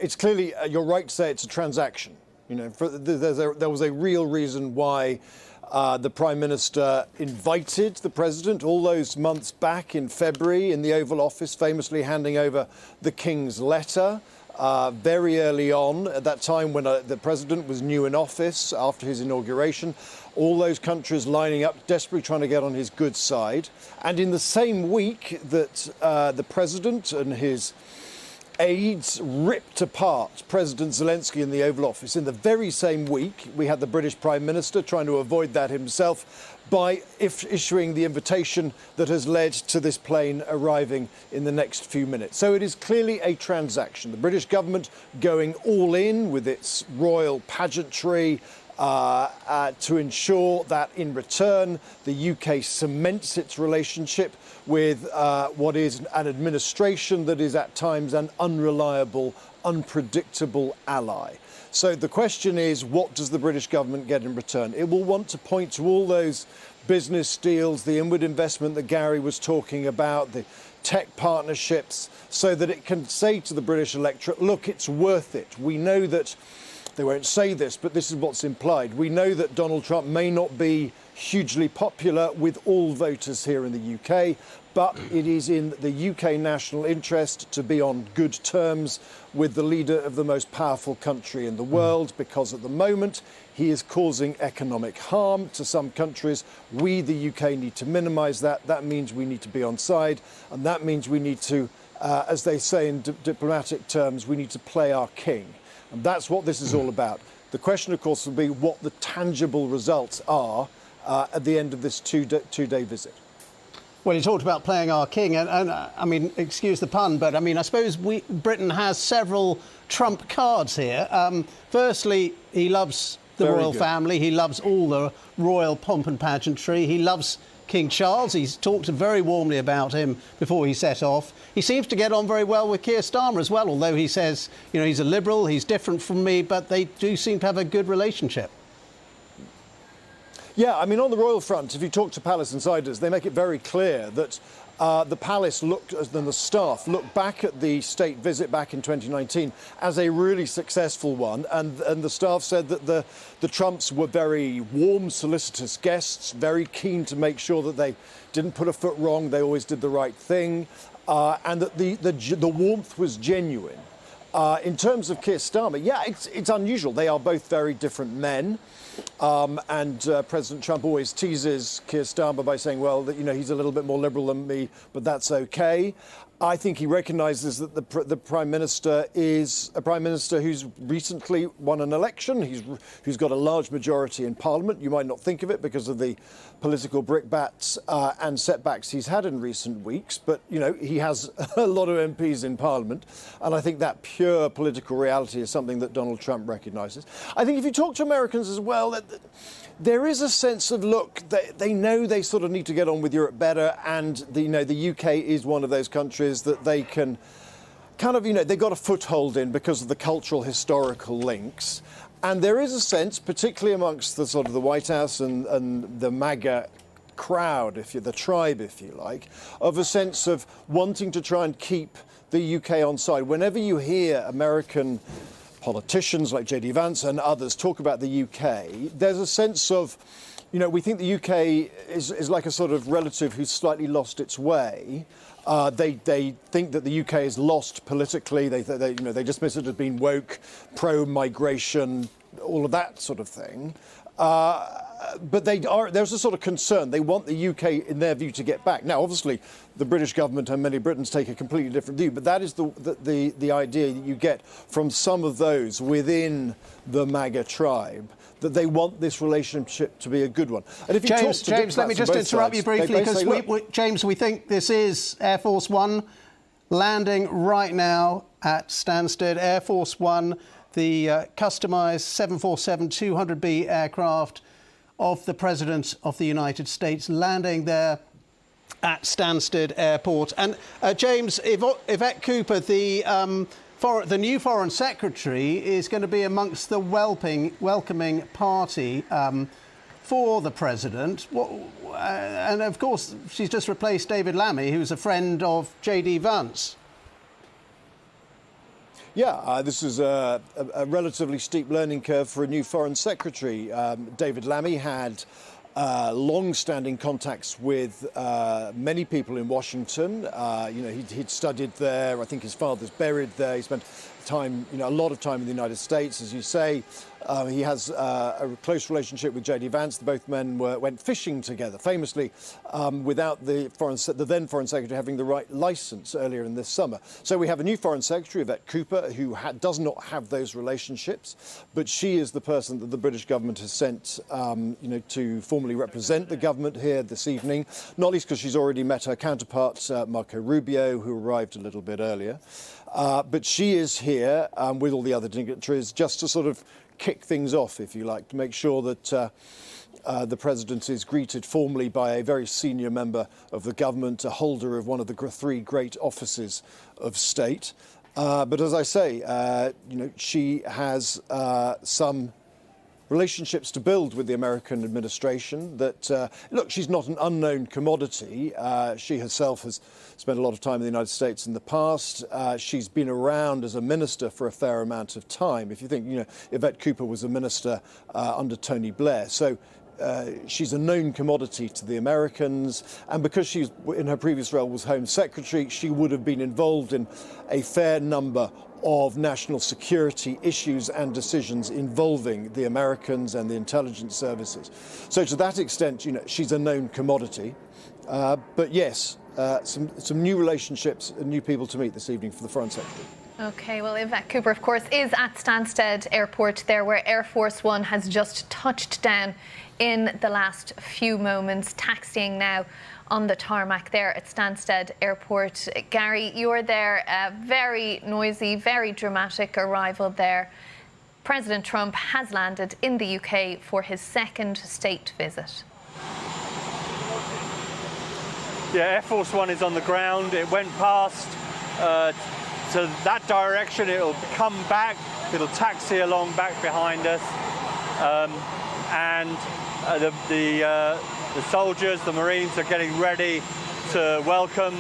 it's clearly, you're right to say it's a transaction. You know, there was a real reason why the Prime Minister invited the President all those months back in February in the Oval Office, famously handing over the King's letter very early on, at that time when the President was new in office after his inauguration. All those countries lining up, desperately trying to get on his good side. And in the same week that the President and his aides ripped apart President Zelensky in the Oval Office, in the very same week, we had the British Prime Minister trying to avoid that himself by issuing the invitation that has led to this plane arriving in the next few minutes. So it is clearly a transaction. The British government going all in with its royal pageantry to ensure that in return the UK cements its relationship with what is an administration that is at times an unreliable, unpredictable ally. So the question is, what does the British government get in return? It will want to point to all those business deals, the inward investment that Gary was talking about, the tech partnerships, so that it can say to the British electorate, look, it's worth it. We know that, they won't say this, but this is what's implied. We know that Donald Trump may not be hugely popular with all voters here in the UK, but it is in the UK national interest to be on good terms with the leader of the most powerful country in the world, because at the moment he is causing economic harm to some countries. We, the UK, need to minimise that. That means we need to be on side, and that means we need to, as they say in diplomatic terms, we need to play our king. And that's what this is all about. The question, of course, will be what the tangible results are at the end of this two-day visit. Well, you talked about playing our king, and I mean, excuse the pun, but I mean, I suppose Britain has several trump cards here. Firstly, he loves the royal family. He loves all the royal pomp and pageantry. He loves King Charles. He's talked very warmly about him before he set off. He seems to get on very well with Keir Starmer as well, although he says, you know, he's a Liberal, he's different from me, but they do seem to have a good relationship. Yeah, I mean, on the royal front, if you talk to palace insiders, they make it very clear that the palace and the staff looked back at the state visit back in 2019 as a really successful one, and the staff said that the Trumps were very warm, solicitous guests, very keen to make sure that they didn't put a foot wrong, they always did the right thing, and that the warmth was genuine. In terms of Keir Starmer, yeah, it's unusual. They are both very different men. And President Trump always teases Keir Starmer by saying, well, that, you know, he's a little bit more liberal than me, but that's OK. I think he recognises that the Prime Minister is a Prime Minister who's recently won an election, who's got a large majority in Parliament. You might not think of it because of the political brickbats and setbacks he's had in recent weeks, but, you know, he has a lot of MPs in Parliament, and I think that pure political reality is something that Donald Trump recognises. I think if you talk to Americans as well, that there is a sense of, look, they know they sort of need to get on with Europe better, and the UK is one of those countries that they can kind of, they got a foothold in because of the cultural, historical links. And there is a sense, particularly amongst the sort of the White House and the MAGA crowd, the tribe, if you like, of a sense of wanting to try and keep the UK on side. Whenever you hear American politicians like J.D. Vance and others talk about the UK, there's a sense of, we think the UK is like a sort of relative who's slightly lost its way. They think that the UK is lost politically. They dismiss it as being woke, pro-migration, all of that sort of thing. But there's a sort of concern. They want the UK, in their view, to get back. Now, obviously, the British government and many Britons take a completely different view, but that is the idea that you get from some of those within the MAGA tribe, that they want this relationship to be a good one. And if you James, let me just interrupt you briefly, because James, we think this is Air Force One landing right now at Stansted. Air Force One, the customised 747-200B aircraft of the President of the United States, landing there at Stansted Airport. And James, Yvette Cooper, the new Foreign Secretary, is going to be amongst the welcoming party for the President. And of course, she's just replaced David Lammy, who's a friend of J.D. Vance. Yeah, this is a relatively steep learning curve for a new Foreign Secretary. David Lammy had long-standing contacts with many people in Washington. He'd studied there. I think his father's buried there. He spent time, a lot of time in the United States, as you say. He has a close relationship with J.D. Vance. Both men went fishing together, famously, without the then Foreign Secretary having the right licence earlier in this summer. So we have a new Foreign Secretary, Yvette Cooper, who does not have those relationships, but she is the person that the British government has sent, to formally represent the government here this evening, not least because she's already met her counterpart, Marco Rubio, who arrived a little bit earlier. But she is here with all the other dignitaries just to sort of kick things off, if you like, to make sure that the president is greeted formally by a very senior member of the government, a holder of one of the three great offices of state. But as I say, she has some relationships to build with the American administration that, look, she's not an unknown commodity. She herself has spent a lot of time in the United States in the past. She's been around as a minister for a fair amount of time. If you think, Yvette Cooper was a minister under Tony Blair. So she's a known commodity to the Americans, and because she's in her previous role was Home Secretary, she would have been involved in a fair number of national security issues and decisions involving the Americans and the intelligence services. So to that extent, she's a known commodity. But yes, some new relationships and new people to meet this evening for the Foreign Secretary. OK, well, Yvette Cooper, of course, is at Stansted Airport there, where Air Force One has just touched down in the last few moments, taxiing now on the tarmac there at Stansted Airport. Gary, you're there. Very noisy, very dramatic arrival there. President Trump has landed in the UK for his second state visit. Yeah, Air Force One is on the ground. It went past to that direction. It'll come back. It'll taxi along back behind us. The soldiers, the Marines, are getting ready to welcome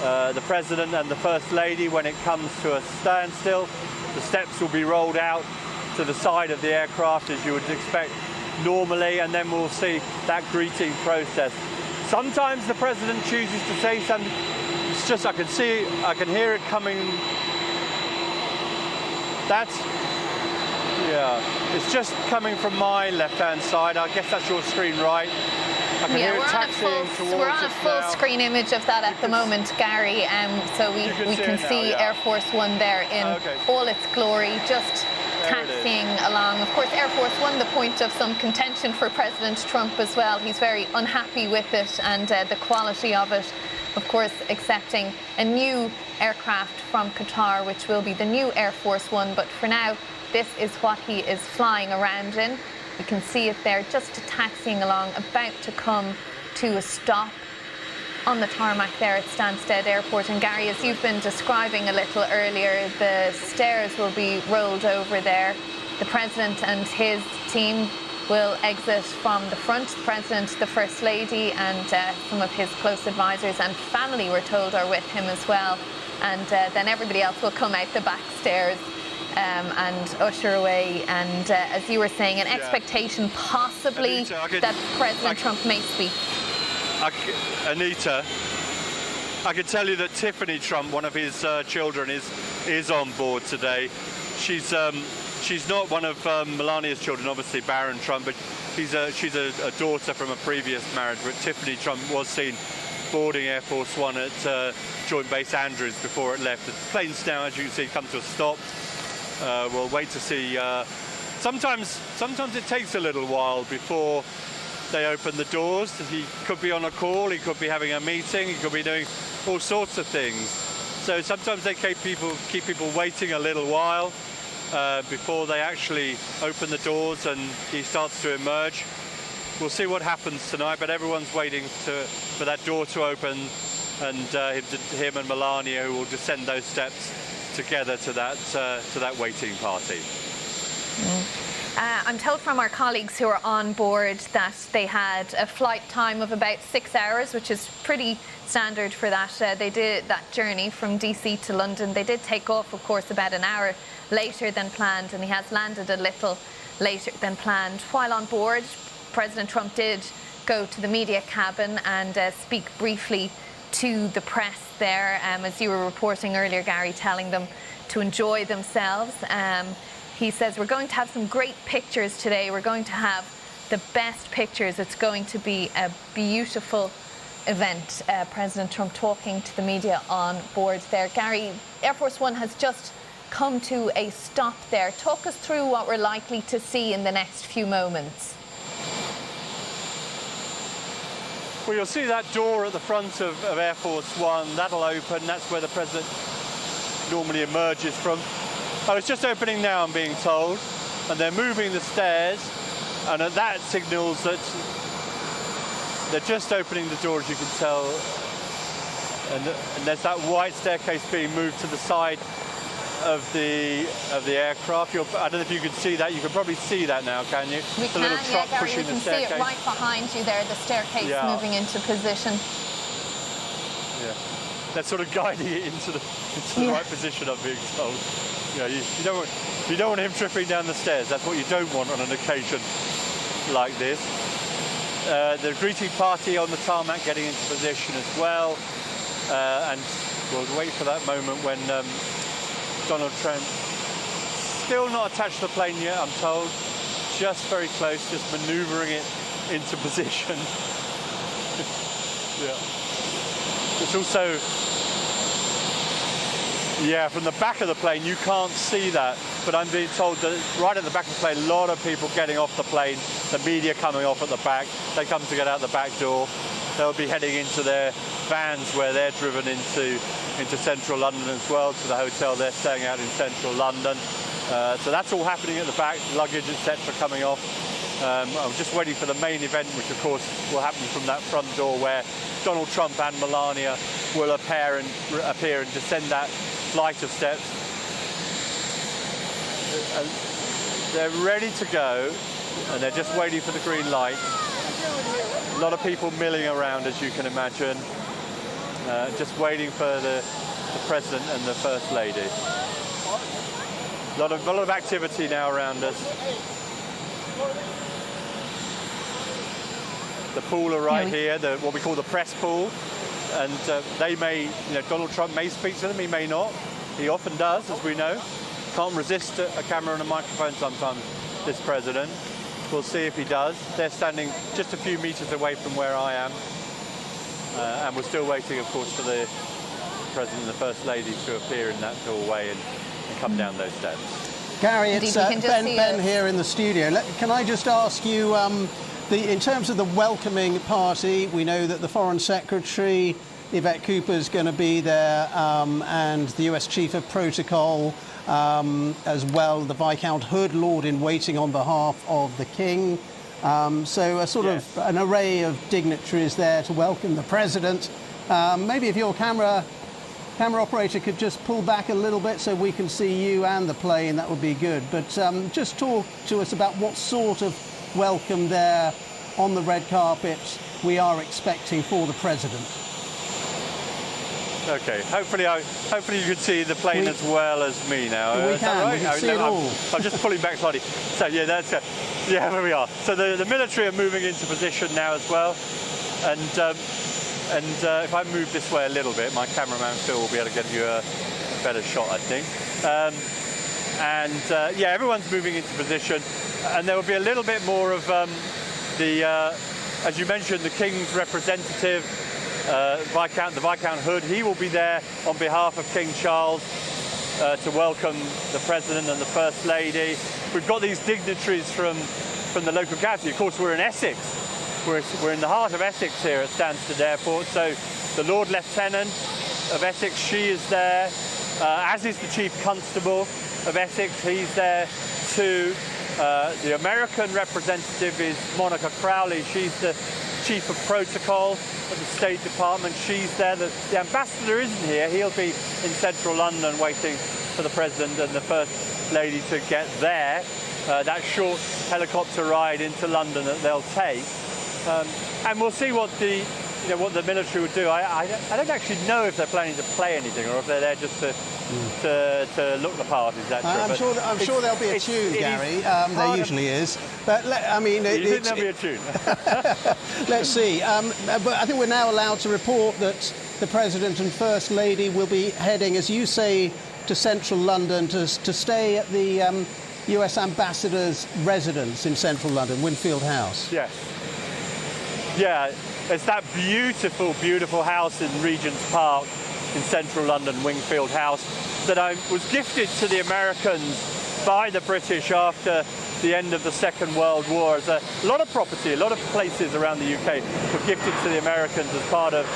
the President and the First Lady when it comes to a standstill. The steps will be rolled out to the side of the aircraft as you would expect normally, and then we'll see that greeting process. Sometimes the President chooses to say something. It's just I can hear it coming. It's just coming from my left-hand side. I guess that's your screen, right? I can hear it taxiing towards us now. We're on a full screen image of that at the moment, Gary. So we can see Air Force One there in all its glory, just taxiing along. Of course, Air Force One, the point of some contention for President Trump as well. He's very unhappy with it and the quality of it. Of course, accepting a new aircraft from Qatar, which will be the new Air Force One. But for now, this is what he is flying around in. You can see it there, just taxiing along, about to come to a stop on the tarmac there at Stansted Airport. And Gary, as you've been describing a little earlier, the stairs will be rolled over there. The President and his team will exit from the front. The President, the First Lady and some of his close advisors and family, we're told, are with him as well. And then everybody else will come out the back stairs and usher away. And as you were saying, an expectation possibly that President Trump may speak. Anita, I can tell you that Tiffany Trump, one of his children, is on board today. She's not one of Melania's children, obviously Barron Trump, but she's a daughter from a previous marriage. But Tiffany Trump was seen boarding Air Force One at Joint Base Andrews before it left. The plane's now, as you can see, come to a stop. We'll wait to see. Sometimes it takes a little while before they open the doors. He could be on a call, he could be having a meeting, he could be doing all sorts of things. So sometimes they keep people waiting a little while before they actually open the doors and he starts to emerge. We'll see what happens tonight, but everyone's waiting for that door to open and him and Melania, who will descend those steps together to that waiting party. I'm told from our colleagues who are on board that they had a flight time of about 6 hours, which is pretty standard for that. They did that journey from DC to London. They did take off, of course, about an hour later than planned, and he has landed a little later than planned. While on board, President Trump did go to the media cabin and speak briefly to the press there, as you were reporting earlier, Gary, telling them to enjoy themselves. He says, we're going to have some great pictures today. We're going to have the best pictures. It's going to be a beautiful event. President Trump talking to the media on board there. Gary, Air Force One has just come to a stop there. Talk us through what we're likely to see in the next few moments. Well, you'll see that door at the front of Air Force One. That'll open. That's where the president normally emerges from. Oh, it's just opening now, I'm being told. And they're moving the stairs. And that signals that they're just opening the door, as you can tell. And there's that white staircase being moved to the side of the aircraft. I don't know if you can see that. You can probably see that now, can you? We can, little truck Gary, pushing we can the staircase. see it right behind you there, the staircase moving into position. Yeah, they're sort of guiding it into the right position, I'm being told. You know, you don't want him tripping down the stairs. That's what you don't want on an occasion like this. The greeting party on the tarmac getting into position as well. And we'll wait for that moment when Donald Trump, still not attached to the plane yet, I'm told. Just very close, just manoeuvring it into position. Yeah. It's also, yeah, from the back of the plane, you can't see that. But I'm being told that right at the back of the plane, a lot of people getting off the plane, the media coming off at the back. They come to get out the back door. They'll be heading into their vans where they're driven into central London as well, to the hotel they're staying out in central London. So that's all happening at the back, luggage, etc. coming off. I'm just waiting for the main event, which of course will happen from that front door where Donald Trump and Melania will appear and descend that flight of steps. They're ready to go, and they're just waiting for the green light. A lot of people milling around, as you can imagine, just waiting for the President and the First Lady. A lot of activity now around us. The pool are right here, what we call the press pool, and they may, Donald Trump may speak to them, he may not. He often does, as we know. Can't resist a camera and a microphone sometimes, this President. We'll see if he does. They're standing just a few meters away from where I am. And we're still waiting, of course, for the President and the First Lady to appear in that doorway and come down those steps. Gary, it's Ben here in the studio. Can I just ask you, in terms of the welcoming party, we know that the Foreign Secretary, Yvette Cooper, is going to be there, and the US Chief of Protocol as well, the Viscount Hood, Lord in Waiting on behalf of the King. So a sort of an array of dignitaries there to welcome the President. Maybe if your camera operator could just pull back a little bit so we can see you and the plane, that would be good. But just talk to us about what sort of welcome there on the red carpet we are expecting for the President. Okay, hopefully you can see the plane as well as me now. We can, right? We can see it all. I'm just pulling back slightly. So yeah, there we are. So the military are moving into position now as well. And if I move this way a little bit, my cameraman Phil will be able to get you a better shot, I think. Yeah, everyone's moving into position. And there will be a little bit more of as you mentioned, the King's representative, the Viscount Hood. He will be there on behalf of King Charles to welcome the President and the First Lady. We've got these dignitaries from the local county. Of course, we're in Essex. We're in the heart of Essex here at Stansted Airport. So the Lord Lieutenant of Essex, she is there, as is the Chief Constable of Essex. He's there too. The American representative is Monica Crowley. She's the Chief of Protocol of the State Department. She's there. The ambassador isn't here. He'll be in central London waiting for the President and the First Lady to get there. that short helicopter ride into London that they'll take. And we'll see what the military would do. I don't actually know if they're planning to play anything or if they're there just to look the part, etc. I'm sure there'll be a tune, Gary. There usually is. But I mean, you think there'll be a tune? Let's see. But I think we're now allowed to report that the President and First Lady will be heading, as you say, to central London to stay at the US Ambassador's residence in central London, Winfield House. Yes. Yeah, it's that beautiful, beautiful house in Regent's Park in central London, Wingfield House, that I was gifted to the Americans by the British after the end of the Second World War. As a lot of property, a lot of places around the UK were gifted to the Americans as part of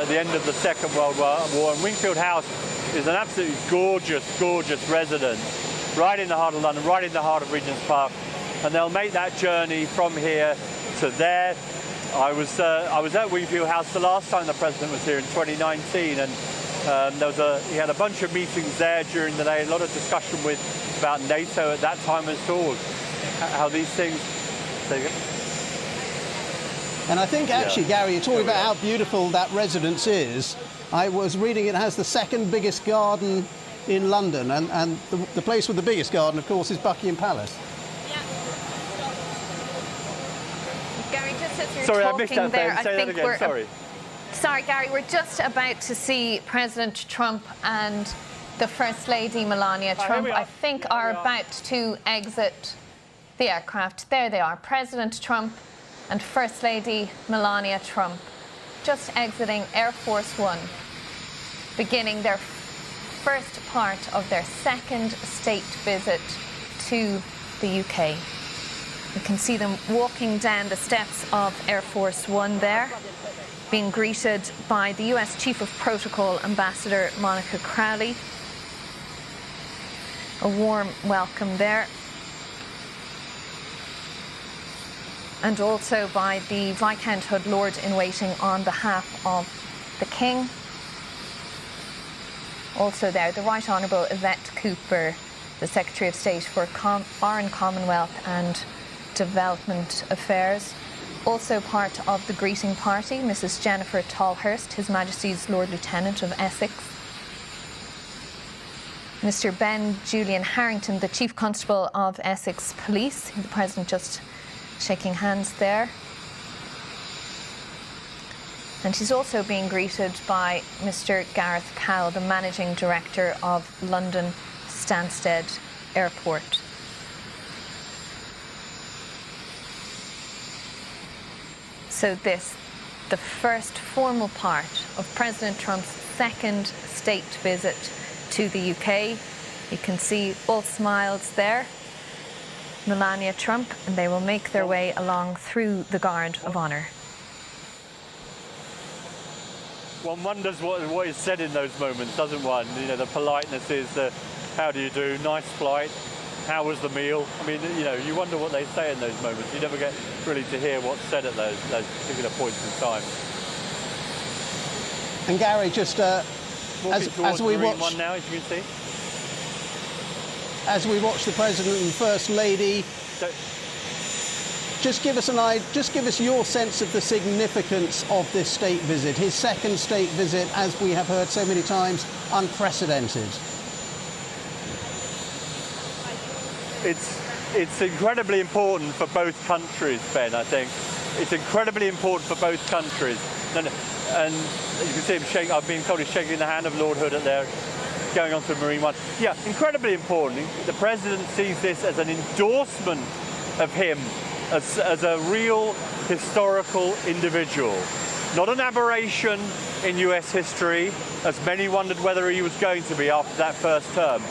the end of the Second World War. And Wingfield House is an absolutely gorgeous, gorgeous residence right in the heart of London, right in the heart of Regent's Park. And they'll make that journey from here to there. I was at Wingfield House the last time the President was here in 2019, and he had a bunch of meetings there during the day, a lot of discussion about NATO at that time as well, how these things. And I think actually, Gary, you're talking about how beautiful that residence is. I was reading it has the second biggest garden in London, and the place with the biggest garden, of course, is Buckingham Palace. Gary, just as you're sorry, talking I missed that there, Say that again. Sorry. Sorry, Gary, we're just about to see President Trump and the First Lady Melania Trump, I think, are about to exit the aircraft. There they are, President Trump and First Lady Melania Trump, just exiting Air Force One, beginning their first part of their second state visit to the UK. You can see them walking down the steps of Air Force One there, being greeted by the US Chief of Protocol, Ambassador Monica Crowley. A warm welcome there. And also by the Viscounthood Lord-in-Waiting on behalf of the King. Also there, the Right Honourable Yvette Cooper, the Secretary of State for Foreign Commonwealth and Development Affairs. Also part of the greeting party, Mrs. Jennifer Tolhurst, His Majesty's Lord Lieutenant of Essex. Mr. Ben Julian Harrington, the Chief Constable of Essex Police, the President just shaking hands there. And she's also being greeted by Mr. Gareth Cowell, the Managing Director of London Stansted Airport. So this, the first formal part of President Trump's second state visit to the UK. You can see all smiles there. Melania Trump, and they will make their way along through the Guard of Honour. One wonders what is said in those moments, doesn't one? You know, the politeness is the, how do you do, nice flight, how was the meal? I mean, you know, you wonder what they say in those moments. You never get really to hear what's said at those particular points in time. And Gary, just as we watch one now, as you can see. As we watch the President and First Lady, just give us your sense of the significance of this state visit. His second state visit, as we have heard so many times, unprecedented. It's incredibly important for both countries, Ben, I think. It's incredibly important for both countries. And you can see him shaking, I've been told he's shaking the hand of Lord Hood at there, going on to Marine One. Yeah, incredibly important. The President sees this as an endorsement of him as a real historical individual. Not an aberration in US history, as many wondered whether he was going to be after that first term,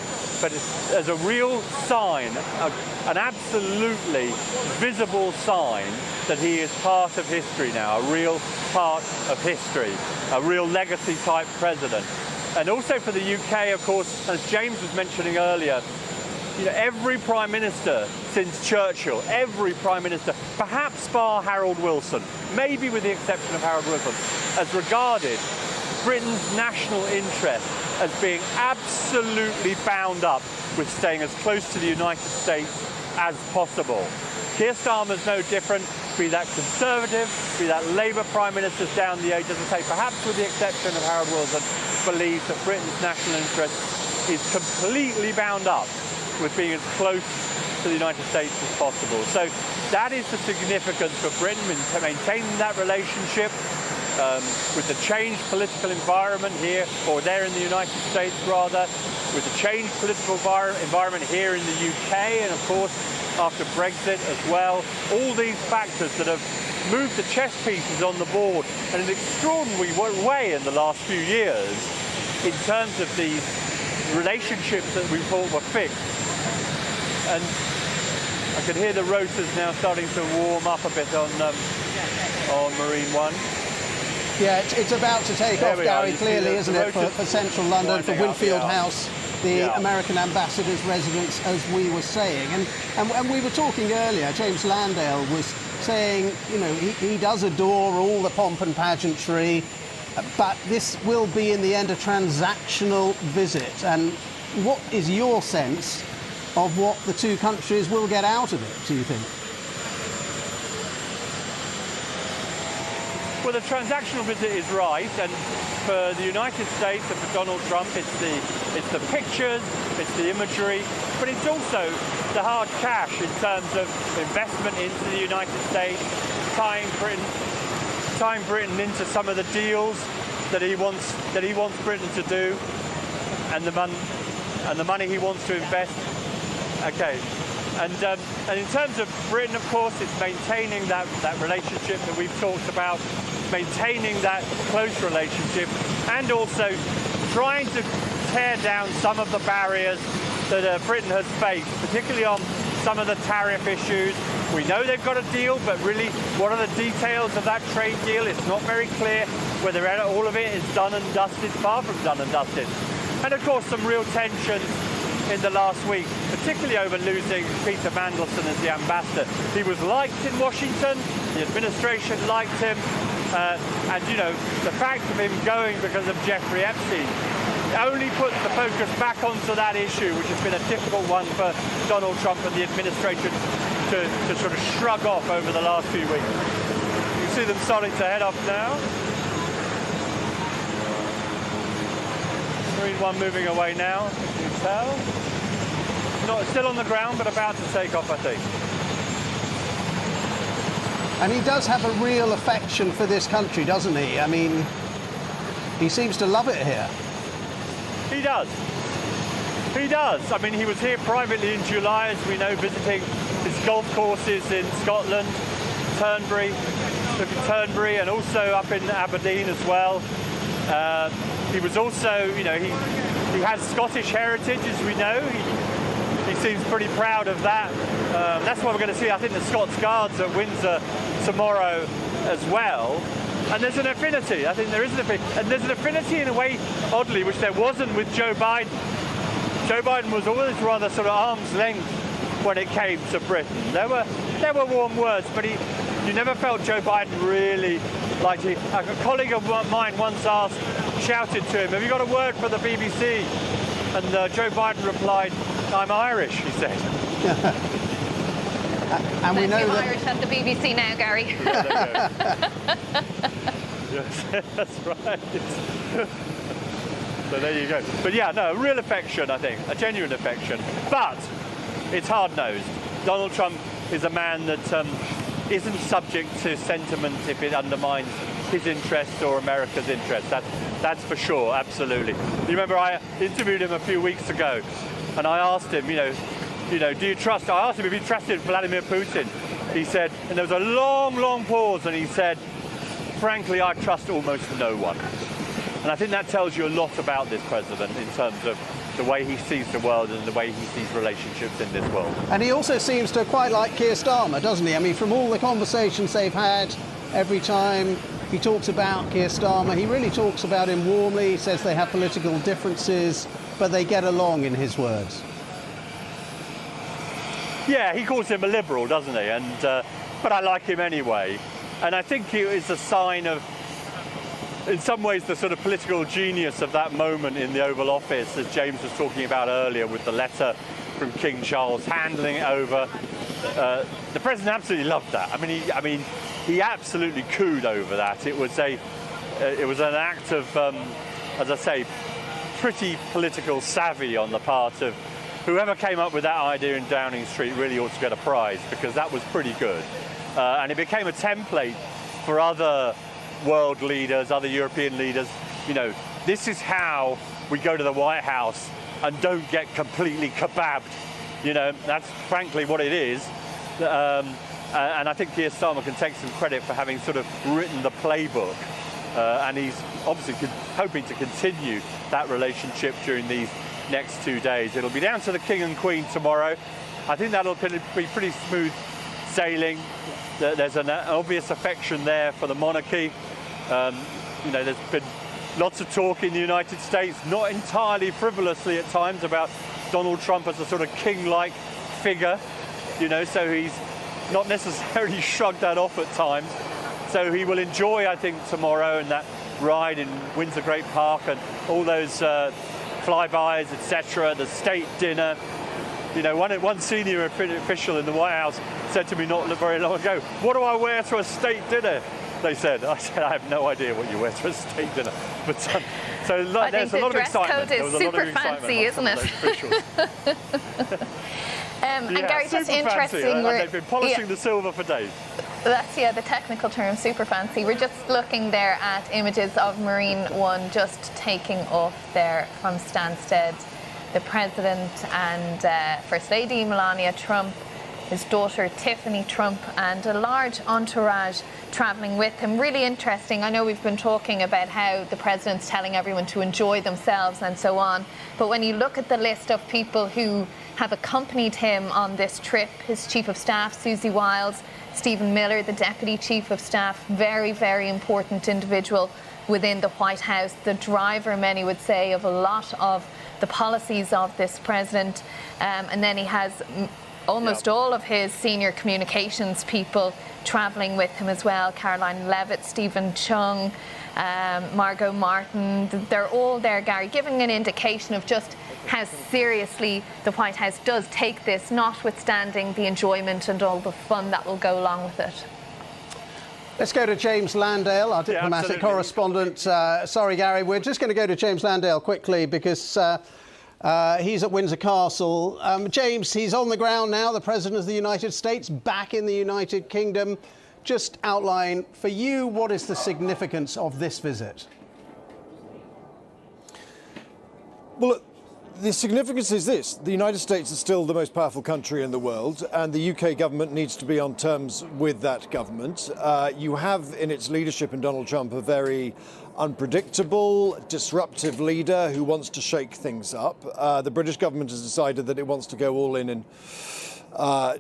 but as a real sign, an absolutely visible sign that he is part of history now, a real part of history, a real legacy type president. And also for the UK, of course, as James was mentioning earlier, you know, every Prime Minister since Churchill, every Prime Minister, perhaps bar Harold Wilson, maybe with the exception of Harold Wilson, has regarded Britain's national interest as being absolutely bound up with staying as close to the United States as possible. Keir Starmer's no different, be that Conservative, be that Labour Prime Ministers down the age, as I say, perhaps with the exception of Harold Wilson, believes that Britain's national interest is completely bound up with being as close to the United States as possible. So that is the significance for Britain in maintaining that relationship with the changed political environment here, or there in the United States rather, with the changed political environment here in the UK, and of course after Brexit as well. All these factors that have moved the chess pieces on the board in an extraordinary way in the last few years in terms of these relationships that we thought were fixed. And I can hear the rotors now starting to warm up a bit on Marine One. Yeah, it's about to take off, Gary, clearly, isn't it, for central London, for Winfield House, the American ambassador's residence, as we were saying. And we were talking earlier, James Landale was saying, you know, he does adore all the pomp and pageantry, but this will be, in the end, a transactional visit. And what is your sense of what the two countries will get out of it, do you think? Well, the transactional visit is right, and for the United States and for Donald Trump, it's the pictures, it's the imagery, but it's also the hard cash in terms of investment into the United States, tying Britain into some of the deals that he wants Britain to do, and the money he wants to invest. Okay. And in terms of Britain, of course, it's maintaining that relationship that we've talked about, maintaining that close relationship, and also trying to tear down some of the barriers that Britain has faced, particularly on some of the tariff issues. We know they've got a deal, but really, what are the details of that trade deal? It's not very clear whether all of it is done and dusted, far from done and dusted. And of course, some real tensions in the last week, particularly over losing Peter Mandelson as the ambassador. He was liked in Washington, the administration liked him, and you know, the fact of him going because of Jeffrey Epstein only puts the focus back onto that issue, which has been a difficult one for Donald Trump and the administration to sort of shrug off over the last few weeks. You see them starting to head off now. Marine One moving away now, you can tell. Not still on the ground, but about to take off, I think. And he does have a real affection for this country, doesn't he? I mean, he seems to love it here. He does. He does. I mean, he was here privately in July, as we know, visiting his golf courses in Scotland, Turnberry, and also up in Aberdeen as well. He was also, you know, he has Scottish heritage, as we know. He seems pretty proud of that. That's what we're going to see, I think, the Scots Guards at Windsor tomorrow as well. And there's an affinity. I think there is an affinity. And there's an affinity in a way, oddly, which there wasn't with Joe Biden. Joe Biden was always rather sort of arm's length when it came to Britain. There were warm words, but you never felt Joe Biden really liked it. A colleague of mine once shouted to him, "Have you got a word for the BBC?" And Joe Biden replied, "I'm Irish," he said. And we know that Irish at the BBC now, Gary. Yes, that's right. So there you go. But yeah, no, a real affection, I think, a genuine affection. But it's hard-nosed. Donald Trump is a man that isn't subject to sentiment if it undermines his interests or America's interests. That's for sure, absolutely. You remember I interviewed him a few weeks ago, and I asked him, you know, do you trust? I asked him if he trusted Vladimir Putin. He said, and there was a long, long pause, and he said, "Frankly, I trust almost no one." And I think that tells you a lot about this president in terms of the way he sees the world and the way he sees relationships in this world. And he also seems to quite like Keir Starmer, doesn't he? I mean, from all the conversations they've had, every time he talks about Keir Starmer, he really talks about him warmly. He says they have political differences, but they get along, in his words. Yeah, he calls him a liberal, doesn't he? And but I like him anyway. And I think it is a sign of, in some ways, the sort of political genius of that moment in the Oval Office, as James was talking about earlier with the letter from King Charles, handling it over. The president absolutely loved that. I mean, he absolutely cooed over that. It was an act of, as I say, pretty political savvy on the part of whoever came up with that idea in Downing Street. Really ought to get a prize, because that was pretty good. And it became a template for other world leaders, other European leaders. You know, this is how we go to the White House and don't get completely kebabbed. You know, that's frankly what it is. And I think Keir Starmer can take some credit for having sort of written the playbook. And he's obviously hoping to continue that relationship during these next 2 days. It'll be down to the King and Queen tomorrow. I think that'll be pretty smooth sailing. There's an obvious affection there for the monarchy. You know, there's been lots of talk in the United States, not entirely frivolously at times, about Donald Trump as a sort of king-like figure. You know, so he's not necessarily shrugged that off at times. So he will enjoy, I think, tomorrow and that ride in Windsor Great Park and all those flybys, etc., the state dinner. You know, one senior official in the White House said to me not very long ago, "What do I wear to a state dinner?" They said. I said, "I have no idea what you wear to a state dinner." But so there's a lot of excitement. I think the dress code is super fancy, isn't it? And Gary, just interesting. They've been polishing the silver for days. That's, the technical term, super fancy. We're just looking there at images of Marine One just taking off there from Stansted. The President and First Lady Melania Trump, his daughter Tiffany Trump, and a large entourage travelling with him. Really interesting. I know we've been talking about how the President's telling everyone to enjoy themselves and so on, but when you look at the list of people who have accompanied him on this trip, his Chief of Staff, Susie Wiles, Stephen Miller, the Deputy Chief of Staff, very, very important individual within the White House, the driver, many would say, of a lot of the policies of this president. And then he has almost all of his senior communications people travelling with him as well. Caroline Levitt, Stephen Chung, Margot Martin. They're all there, Gary, giving an indication of just how seriously the White House does take this, notwithstanding the enjoyment and all the fun that will go along with it. Let's go to James Landale, our diplomatic correspondent. Sorry, Gary, we're just going to go to James Landale quickly because he's at Windsor Castle. James, he's on the ground now, the President of the United States, back in the United Kingdom. Just outline for you, what is the significance of this visit? Well, the significance is this. The United States is still the most powerful country in the world, and the UK government needs to be on terms with that government. You have in its leadership in Donald Trump a very unpredictable, disruptive leader who wants to shake things up. The British government has decided that it wants to go all in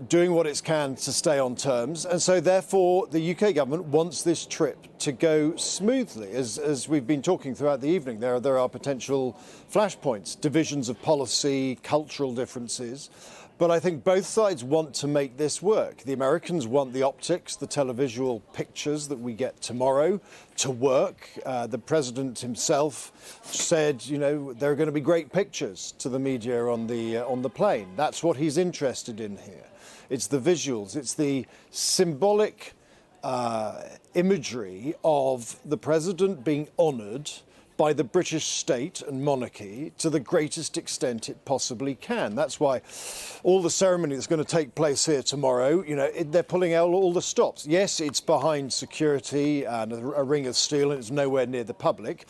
doing what it can to stay on terms. And so, therefore, the UK government wants this trip to go smoothly. As we've been talking throughout the evening, there are potential flashpoints, divisions of policy, cultural differences. But I think both sides want to make this work. The Americans want the optics, the televisual pictures that we get tomorrow to work. The president himself said, you know, there are going to be great pictures to the media on the plane. That's what he's interested in here. It's the visuals. It's the symbolic imagery of the president being honoured by the British state and monarchy to the greatest extent it possibly can. That's why all the ceremony that's going to take place here tomorrow, you know, they're pulling out all the stops. Yes, it's behind security and a ring of steel and it's nowhere near the public.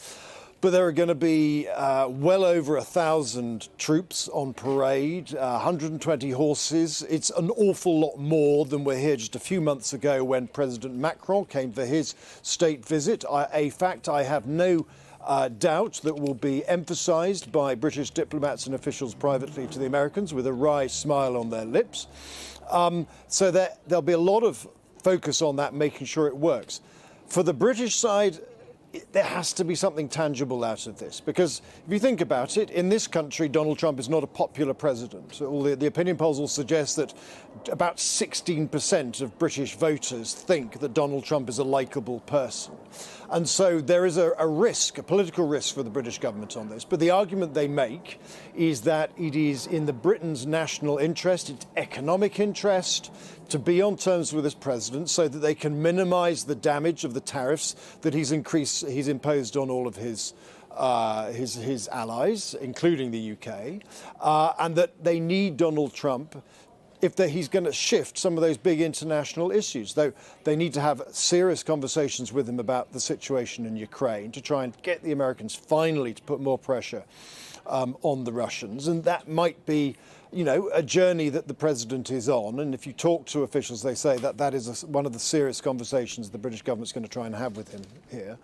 But there are going to be well over 1,000 troops on parade, 120 horses. It's an awful lot more than were here just a few months ago when President Macron came for his state visit. A fact I have no doubt that will be emphasised by British diplomats and officials privately to the Americans with a wry smile on their lips. So there'll be a lot of focus on that, making sure it works. For the British side, there has to be something tangible out of this, because if you think about it, in this country, Donald Trump is not a popular president. All the opinion polls will suggest that about 16% of British voters think that Donald Trump is a likeable person. And so there is a risk, a political risk for the British government on this. But the argument they make is that it is in the Britain's national interest, its economic interest, to be on terms with this president so that they can minimise the damage of the tariffs that he's imposed on all of his allies, including the UK, and that they need Donald Trump if he's going to shift some of those big international issues. Though they need to have serious conversations with him about the situation in Ukraine to try and get the Americans finally to put more pressure on the Russians. And that might be, you know, a journey that the president is on. And if you talk to officials, they say that that is one of the serious conversations the British government's going to try and have with him here.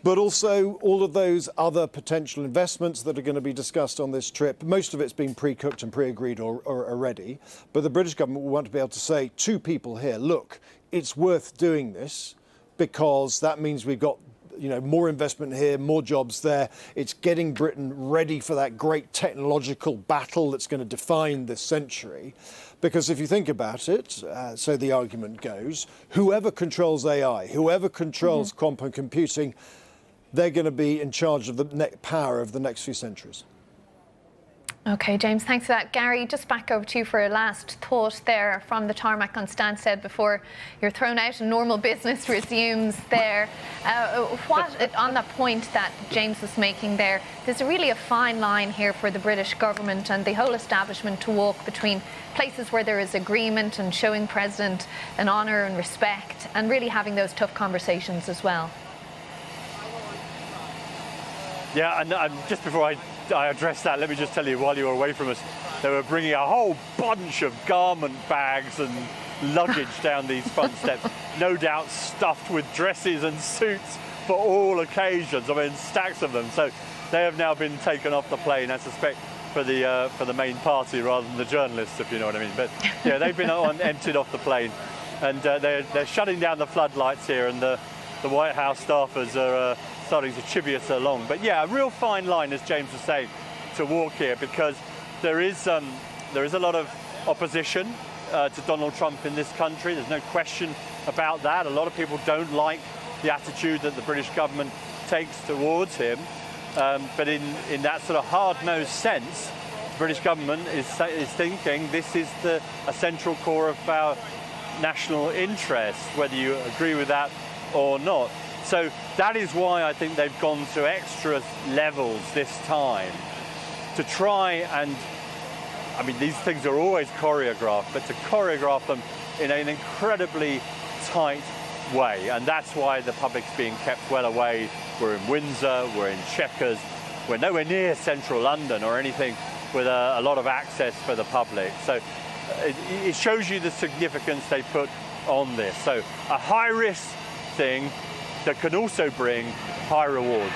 But also all of those other potential investments that are going to be discussed on this trip. Most of it's been pre-cooked and pre-agreed already. But the British government will want to be able to say to people here, look, it's worth doing this because that means we've got, you know, more investment here, more jobs there. It's getting Britain ready for that great technological battle that's going to define this century. Because if you think about it, so the argument goes, whoever controls AI, whoever controls quantum computing, they're going to be in charge of the power of the next few centuries. OK, James, thanks for that. Gary, just back over to you for a last thought there from the tarmac on Stansted before you're thrown out and normal business resumes there. On that point that James was making there, there's really a fine line here for the British government and the whole establishment to walk between places where there is agreement and showing President an honour and respect and really having those tough conversations as well. Yeah, and just before I address that, let me just tell you, while you were away from us, they were bringing a whole bunch of garment bags and luggage down these front steps, no doubt stuffed with dresses and suits for all occasions. I mean, stacks of them. So they have now been taken off the plane, I suspect, for the main party rather than the journalists, if you know what I mean. But yeah, they've been emptied off the plane, and they're shutting down the floodlights here, and the White House staffers are starting to chivvy us along. But yeah, a real fine line, as James was saying, to walk here, because there is a lot of opposition to Donald Trump in this country. There's no question about that. A lot of people don't like the attitude that the British government takes towards him. But in that sort of hard-nosed sense, the British government is thinking this is a central core of our national interest, whether you agree with that or not. So that is why I think they've gone to extra levels this time to try and, I mean, these things are always choreographed, but to choreograph them in an incredibly tight way. And that's why the public's being kept well away. We're in Windsor, we're in Chequers, we're nowhere near central London or anything with a lot of access for the public. So it shows you the significance they put on this. So a high-risk thing that can also bring high rewards.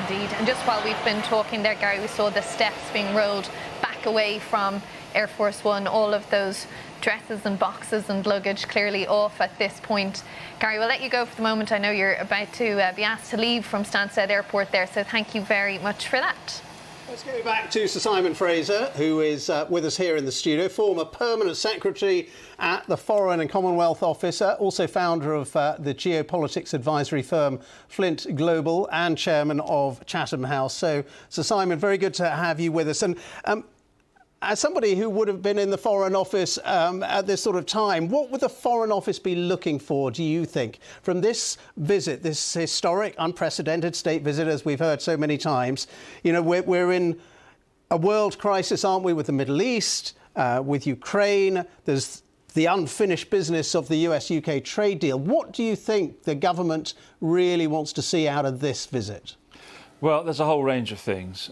Indeed. And just while we've been talking there, Gary, we saw the steps being rolled back away from Air Force One, all of those dresses and boxes and luggage clearly off at this point. Gary, we'll let you go for the moment. I know you're about to be asked to leave from Stansted Airport there, so thank you very much for that. Let's go back to Sir Simon Fraser, who is with us here in the studio, former Permanent Secretary at the Foreign and Commonwealth Office, also founder of the geopolitics advisory firm Flint Global and chairman of Chatham House. So, Sir Simon, very good to have you with us. And as somebody who would have been in the Foreign Office at this sort of time, what would the Foreign Office be looking for, do you think, from this visit, this historic, unprecedented state visit, as we've heard so many times? You know, we're in a world crisis, aren't we, with the Middle East, with Ukraine. There's the unfinished business of the US-UK trade deal. What do you think the government really wants to see out of this visit? Well, there's a whole range of things.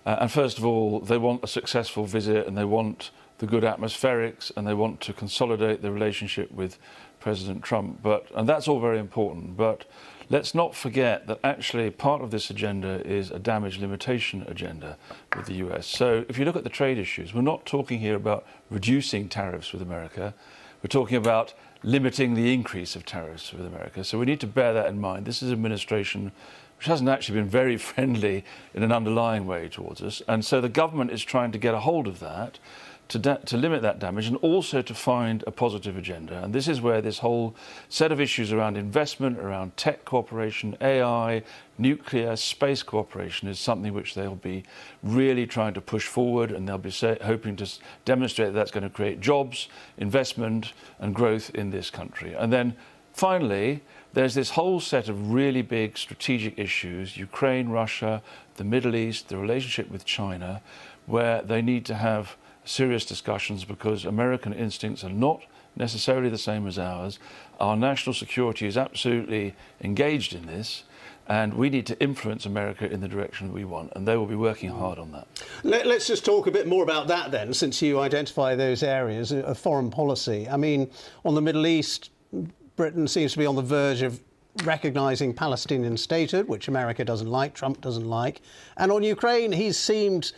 And first of all, they want a successful visit and they want the good atmospherics and they want to consolidate the relationship with President Trump. And that's all very important. But let's not forget that actually part of this agenda is a damage limitation agenda with the US. So if you look at the trade issues, we're not talking here about reducing tariffs with America. We're talking about limiting the increase of tariffs with America. So we need to bear that in mind. This is an administration which hasn't actually been very friendly in an underlying way towards us. And so the government is trying to get a hold of that to limit that damage and also to find a positive agenda. And this is where this whole set of issues around investment, around tech cooperation, AI, nuclear, space cooperation is something which they'll be really trying to push forward, and they'll be hoping to demonstrate that that's going to create jobs, investment and growth in this country. And then finally, there's this whole set of really big strategic issues, Ukraine, Russia, the Middle East, the relationship with China, where they need to have serious discussions because American instincts are not necessarily the same as ours. Our national security is absolutely engaged in this, and we need to influence America in the direction we want, and they will be working hard on that. Let's just talk a bit more about that then, since you identify those areas of foreign policy. I mean, on the Middle East, Britain seems to be on the verge of recognising Palestinian statehood, which America doesn't like, Trump doesn't like. And on Ukraine, he's seemed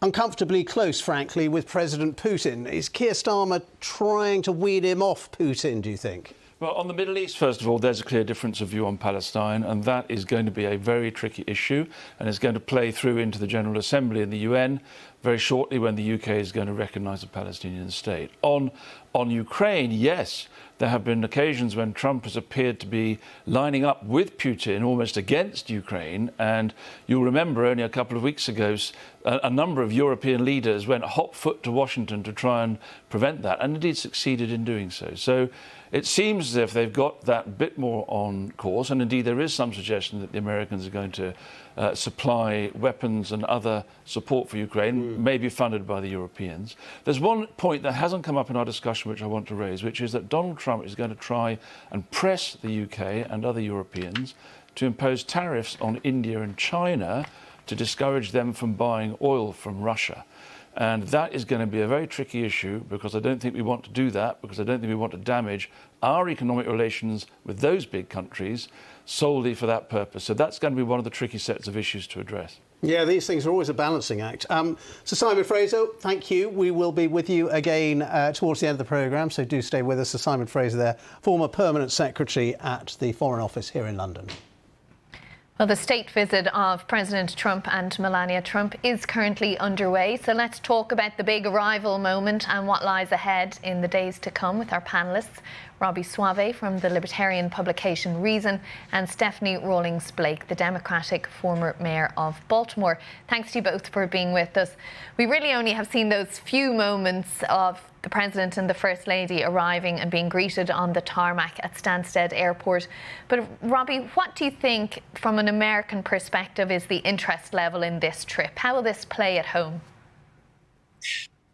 uncomfortably close, frankly, with President Putin. Is Keir Starmer trying to weed him off Putin, do you think? Well, on the Middle East, first of all, there's a clear difference of view on Palestine, and that is going to be a very tricky issue, and it's going to play through into the General Assembly in the UN very shortly when the UK is going to recognise a Palestinian state. On Ukraine, yes, there have been occasions when Trump has appeared to be lining up with Putin almost against Ukraine, and you'll remember only a couple of weeks ago a number of European leaders went hot foot to Washington to try and prevent that, and indeed succeeded in doing so. So it seems as if they've got that bit more on course, and indeed there is some suggestion that the Americans are going to supply weapons and other support for Ukraine, maybe funded by the Europeans. There's one point that hasn't come up in our discussion which I want to raise, which is that Donald Trump is going to try and press the UK and other Europeans to impose tariffs on India and China to discourage them from buying oil from Russia. And that is going to be a very tricky issue, because I don't think we want to do that, because I don't think we want to damage our economic relations with those big countries solely for that purpose. So that's going to be one of the tricky sets of issues to address. Yeah, these things are always a balancing act. So Simon Fraser, thank you. We will be with you again towards the end of the programme, so do stay with us. So Simon Fraser there, former Permanent Secretary at the Foreign Office here in London. Well, the state visit of President Trump and Melania Trump is currently underway. So let's talk about the big arrival moment and what lies ahead in the days to come with our panellists. Robbie Suave from the libertarian publication Reason, and Stephanie Rawlings-Blake, the Democratic former mayor of Baltimore. Thanks to you both for being with us. We really only have seen those few moments of the President and the First Lady arriving and being greeted on the tarmac at Stansted Airport. But Robbie, what do you think from an American perspective is the interest level in this trip? How will this play at home?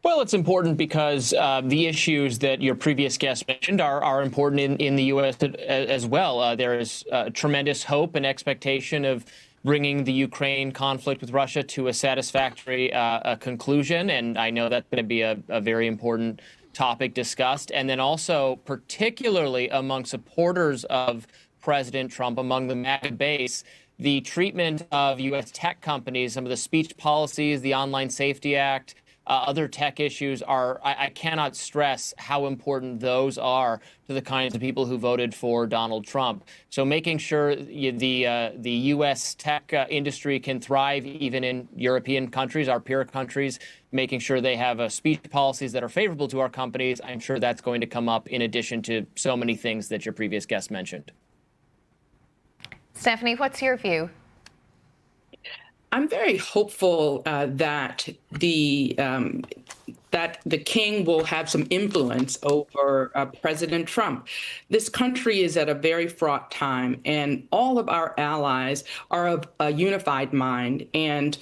Well, it's important because the issues that your previous guest mentioned are important in the U.S. as well. There is tremendous hope and expectation of bringing the Ukraine conflict with Russia to a satisfactory conclusion. And I know that's going to be a very important topic discussed. And then also, particularly among supporters of President Trump, among the MAGA base, the treatment of U.S. tech companies, some of the speech policies, the Online Safety Act, other tech issues are, I cannot stress how important those are to the kinds of people who voted for Donald Trump. So making sure the U.S. tech industry can thrive even in European countries, our peer countries, making sure they have speech policies that are favorable to our companies, I'm sure that's going to come up in addition to so many things that your previous guest mentioned. Stephanie, what's your view? I'm very hopeful that the king will have some influence over President Trump. This country is at a very fraught time, and all of our allies are of a unified mind, and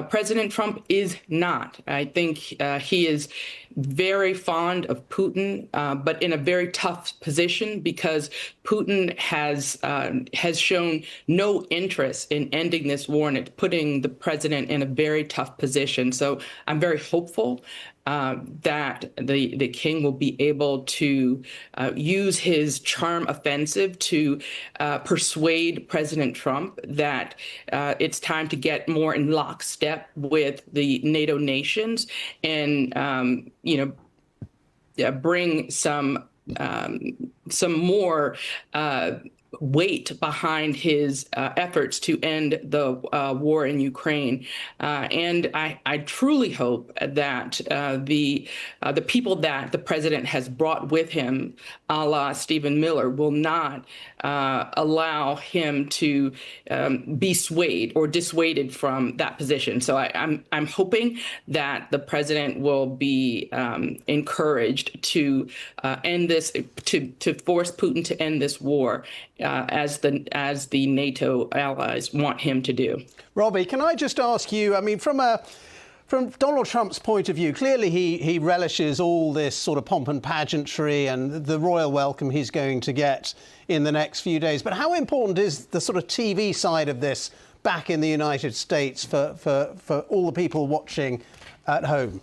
President Trump is not. I think he is very fond of Putin, but in a very tough position because Putin has shown no interest in ending this war, and it's putting the president in a very tough position. So I'm very hopeful that the king will be able to use his charm offensive to persuade President Trump that it's time to get more in lockstep with the NATO nations and bring some more weight behind his efforts to end the war in Ukraine. And I truly hope that the people that the president has brought with him, a la Stephen Miller, will not allow him to be swayed or dissuaded from that position. So I'm hoping that the president will be encouraged to end this, to force Putin to end this war, as the NATO allies want him to do. Robbie, can I just ask you, I mean, from Donald Trump's point of view, clearly he relishes all this sort of pomp and pageantry and the royal welcome he's going to get in the next few days. But how important is the sort of TV side of this back in the United States for all the people watching at home?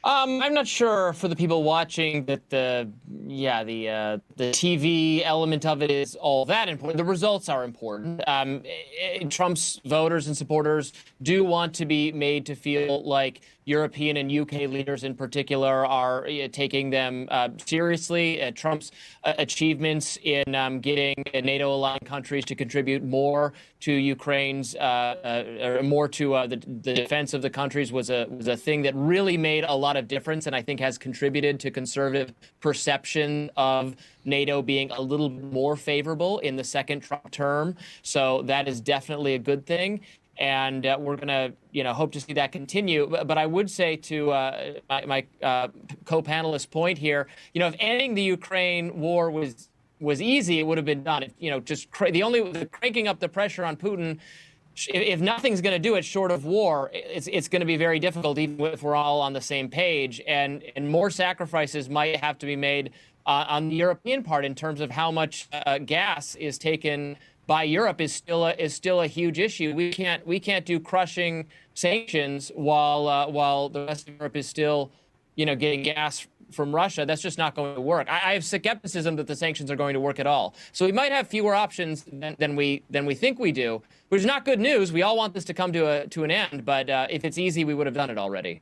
I'm not sure for the people watching that the TV element of it is all that important. The results are important. Trump's voters and supporters do want to be made to feel like European and UK leaders in particular are taking them seriously. Trump's achievements in getting NATO-aligned countries to contribute more to Ukraine's, or more to the defense of the countries was a thing that really made a lot of difference, and I think has contributed to conservative perception of NATO being a little more favorable in the second Trump term. So that is definitely a good thing. And we're going to, hope to see that continue. But I would say to my co-panelist point here, if ending the Ukraine war was easy, it would have been done. Just cranking up the pressure on Putin. If nothing's going to do it short of war, it's going to be very difficult, even if we're all on the same page. And more sacrifices might have to be made on the European part in terms of how much gas is taken by Europe is still a huge issue. We can't do crushing sanctions while the rest of Europe is still, getting gas from Russia. That's just not going to work. I have skepticism that the sanctions are going to work at all. So we might have fewer options than we think we do, which is not good news. We all want this to come to an end, but if it's easy, we would have done it already.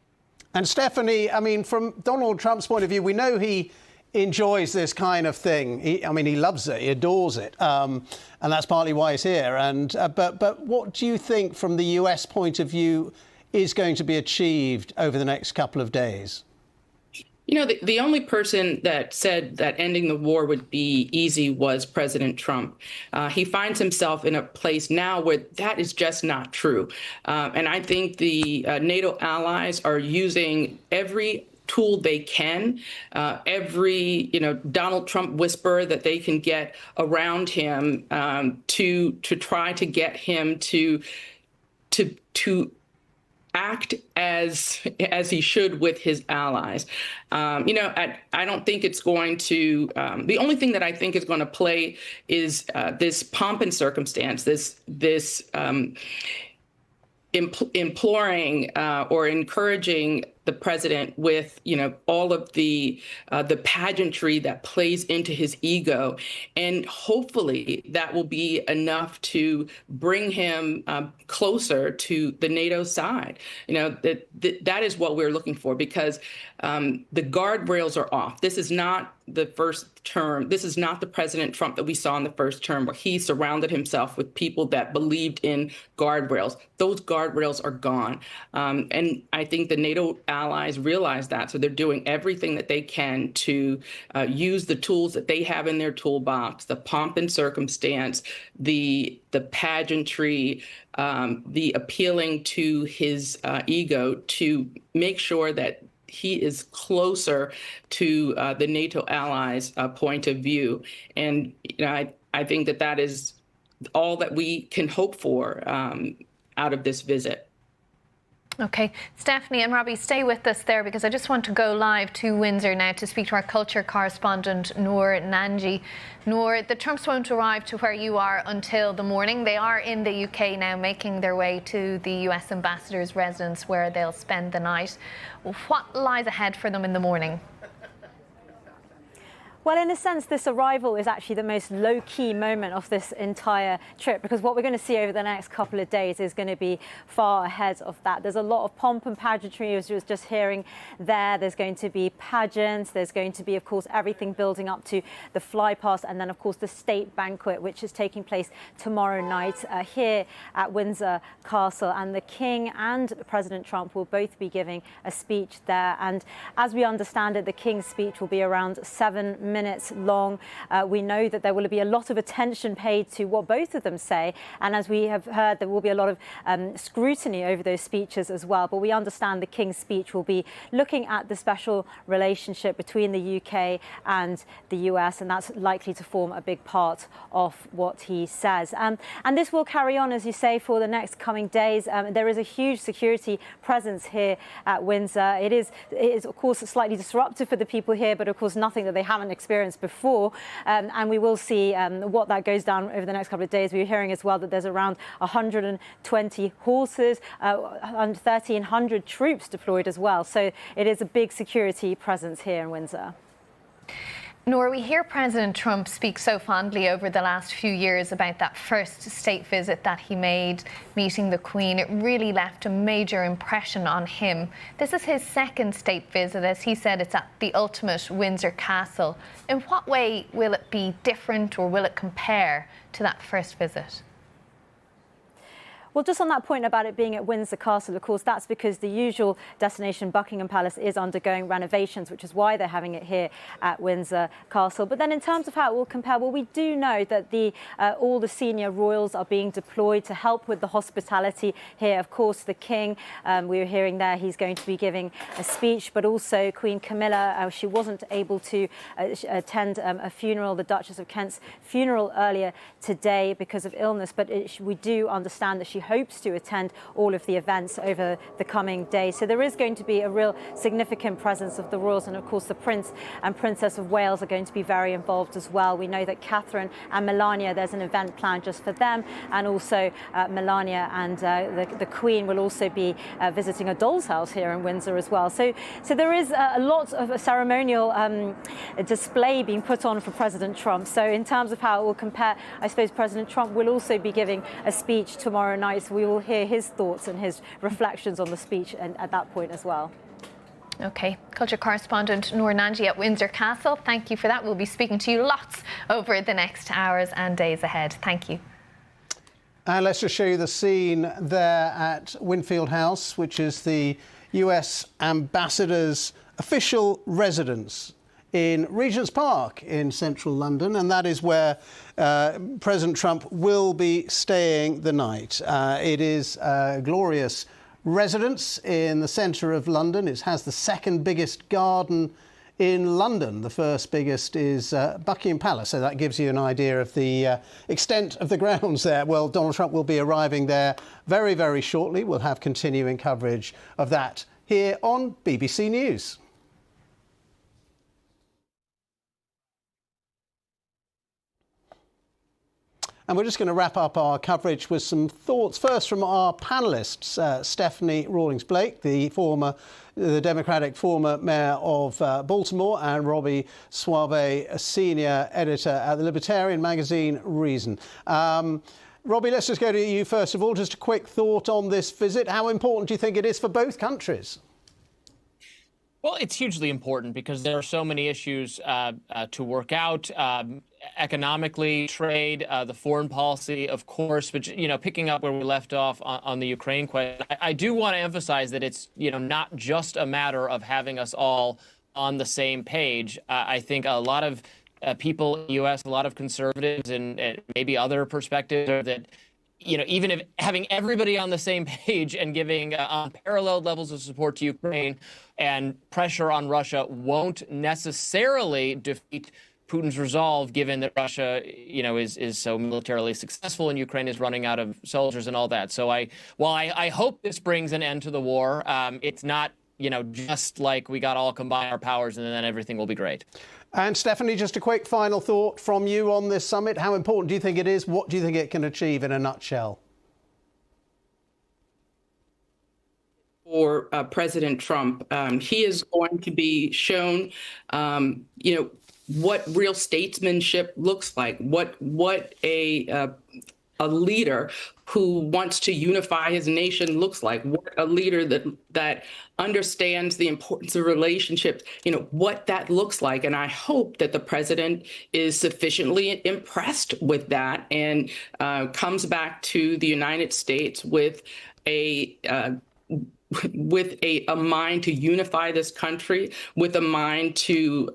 And Stephanie, I mean, from Donald Trump's point of view, we know he enjoys this kind of thing. He loves it. He adores it. And that's partly why he's here. And but what do you think, from the US point of view, is going to be achieved over the next couple of days? The only person that said that ending the war would be easy was President Trump. He finds himself in a place now where that is just not true. And I think the NATO allies are using every tool they can, every Donald Trump whisper that they can get around him, to try to get him to act as he should with his allies. I don't think it's going to. The only thing that I think is going to play is this pomp and circumstance, this imploring or encouraging the president with, all of the pageantry that plays into his ego. And hopefully that will be enough to bring him closer to the NATO side. That is what we're looking for, because the guardrails are off. This is not the first term. This is not the President Trump that we saw in the first term, where he surrounded himself with people that believed in guardrails. Those guardrails are gone. And I think the NATO allies realize that. So they're doing everything that they can to use the tools that they have in their toolbox, the pomp and circumstance, the pageantry, the appealing to his ego, to make sure that he is closer to the NATO allies' point of view. And I think that is all that we can hope for out of this visit. OK, Stephanie and Robbie, stay with us there, because I just want to go live to Windsor now to speak to our culture correspondent, Noor Nanji. Noor, the Trumps won't arrive to where you are until the morning. They are in the UK now, making their way to the US ambassador's residence, where they'll spend the night. What lies ahead for them in the morning? Well, in a sense, this arrival is actually the most low-key moment of this entire trip, because what we're going to see over the next couple of days is going to be far ahead of that. There's a lot of pomp and pageantry, as you were just hearing there. There's going to be pageants. There's going to be, of course, everything building up to the flypast, and then, of course, the state banquet, which is taking place tomorrow night here at Windsor Castle. And the King and President Trump will both be giving a speech there. And as we understand it, the King's speech will be around 7 minutes long. We know that there will be a lot of attention paid to what both of them say, and as we have heard, there will be a lot of scrutiny over those speeches as well. But we understand the King's speech will be looking at the special relationship between the UK and the US, and that's likely to form a big part of what he says. And this will carry on, as you say, for the next coming days. There is a huge security presence here at Windsor. It is, of course, slightly disruptive for the people here, but of course nothing that they haven't experienced before. And we will see what that goes down over the next couple of days. We're hearing as well that there's around 120 horses, and 1,300 troops deployed as well. So it is a big security presence here in Windsor. Nora, we hear President Trump speak so fondly over the last few years about that first state visit that he made, meeting the Queen. It really left a major impression on him. This is his second state visit. As he said, it's at the ultimate Windsor Castle. In what way will it be different, or will it compare to that first visit? Well, just on that point about it being at Windsor Castle, of course, that's because the usual destination, Buckingham Palace, is undergoing renovations, which is why they're having it here at Windsor Castle. But then in terms of how it will compare, well, we do know that all the senior royals are being deployed to help with the hospitality here. Of course, the King, we were hearing there, he's going to be giving a speech, but also Queen Camilla, she wasn't able to attend a funeral, the Duchess of Kent's funeral earlier today because of illness. But we do understand that she hopes to attend all of the events over the coming days. So there is going to be a real significant presence of the royals, and of course the Prince and Princess of Wales are going to be very involved as well. We know that Catherine and Melania, there's an event planned just for them, and also Melania and the Queen will also be visiting a doll's house here in Windsor as well. So there is a lot of a ceremonial display being put on for President Trump. So in terms of how it will compare, I suppose President Trump will also be giving a speech tomorrow night. So we will hear his thoughts and his reflections on the speech at that point as well. OK. Culture correspondent Noor Nanji at Windsor Castle, thank you for that. We'll be speaking to you lots over the next hours and days ahead. Thank you. And let's just show you the scene there at Winfield House, which is the US ambassador's official residence in Regent's Park in central London, and that is where President Trump will be staying the night. It is a glorious residence in the centre of London. It has the second biggest garden in London. The first biggest is Buckingham Palace, so that gives you an idea of the extent of the grounds there. Well, Donald Trump will be arriving there very, very shortly. We'll have continuing coverage of that here on BBC News. And we're just going to wrap up our coverage with some thoughts first from our panellists, Stephanie Rawlings-Blake, the Democratic former mayor of Baltimore, and Robbie Suave, a senior editor at the libertarian magazine Reason. Robbie, let's just go to you first of all. Just a quick thought on this visit. How important do you think it is for both countries? Well, it's hugely important because there are so many issues to work out. Economically, trade, the foreign policy, of course, but, picking up where we left off on the Ukraine question, I do want to emphasize that it's, not just a matter of having us all on the same page. I think a lot of people in the U.S., a lot of conservatives and maybe other perspectives are that, even if having everybody on the same page and giving unparalleled levels of support to Ukraine and pressure on Russia won't necessarily defeat Putin's resolve, given that Russia, is so militarily successful and Ukraine is running out of soldiers and all that. So while I hope this brings an end to the war, it's not, just like we got all combine our powers and then everything will be great. And Stephanie, just a quick final thought from you on this summit. How important do you think it is? What do you think it can achieve in a nutshell? For President Trump, he is going to be shown, what real statesmanship looks like, what a leader who wants to unify his nation looks like, what a leader that understands the importance of relationships, what that looks like. And I hope that the president is sufficiently impressed with that and comes back to the United States with a mind to unify this country, with a mind to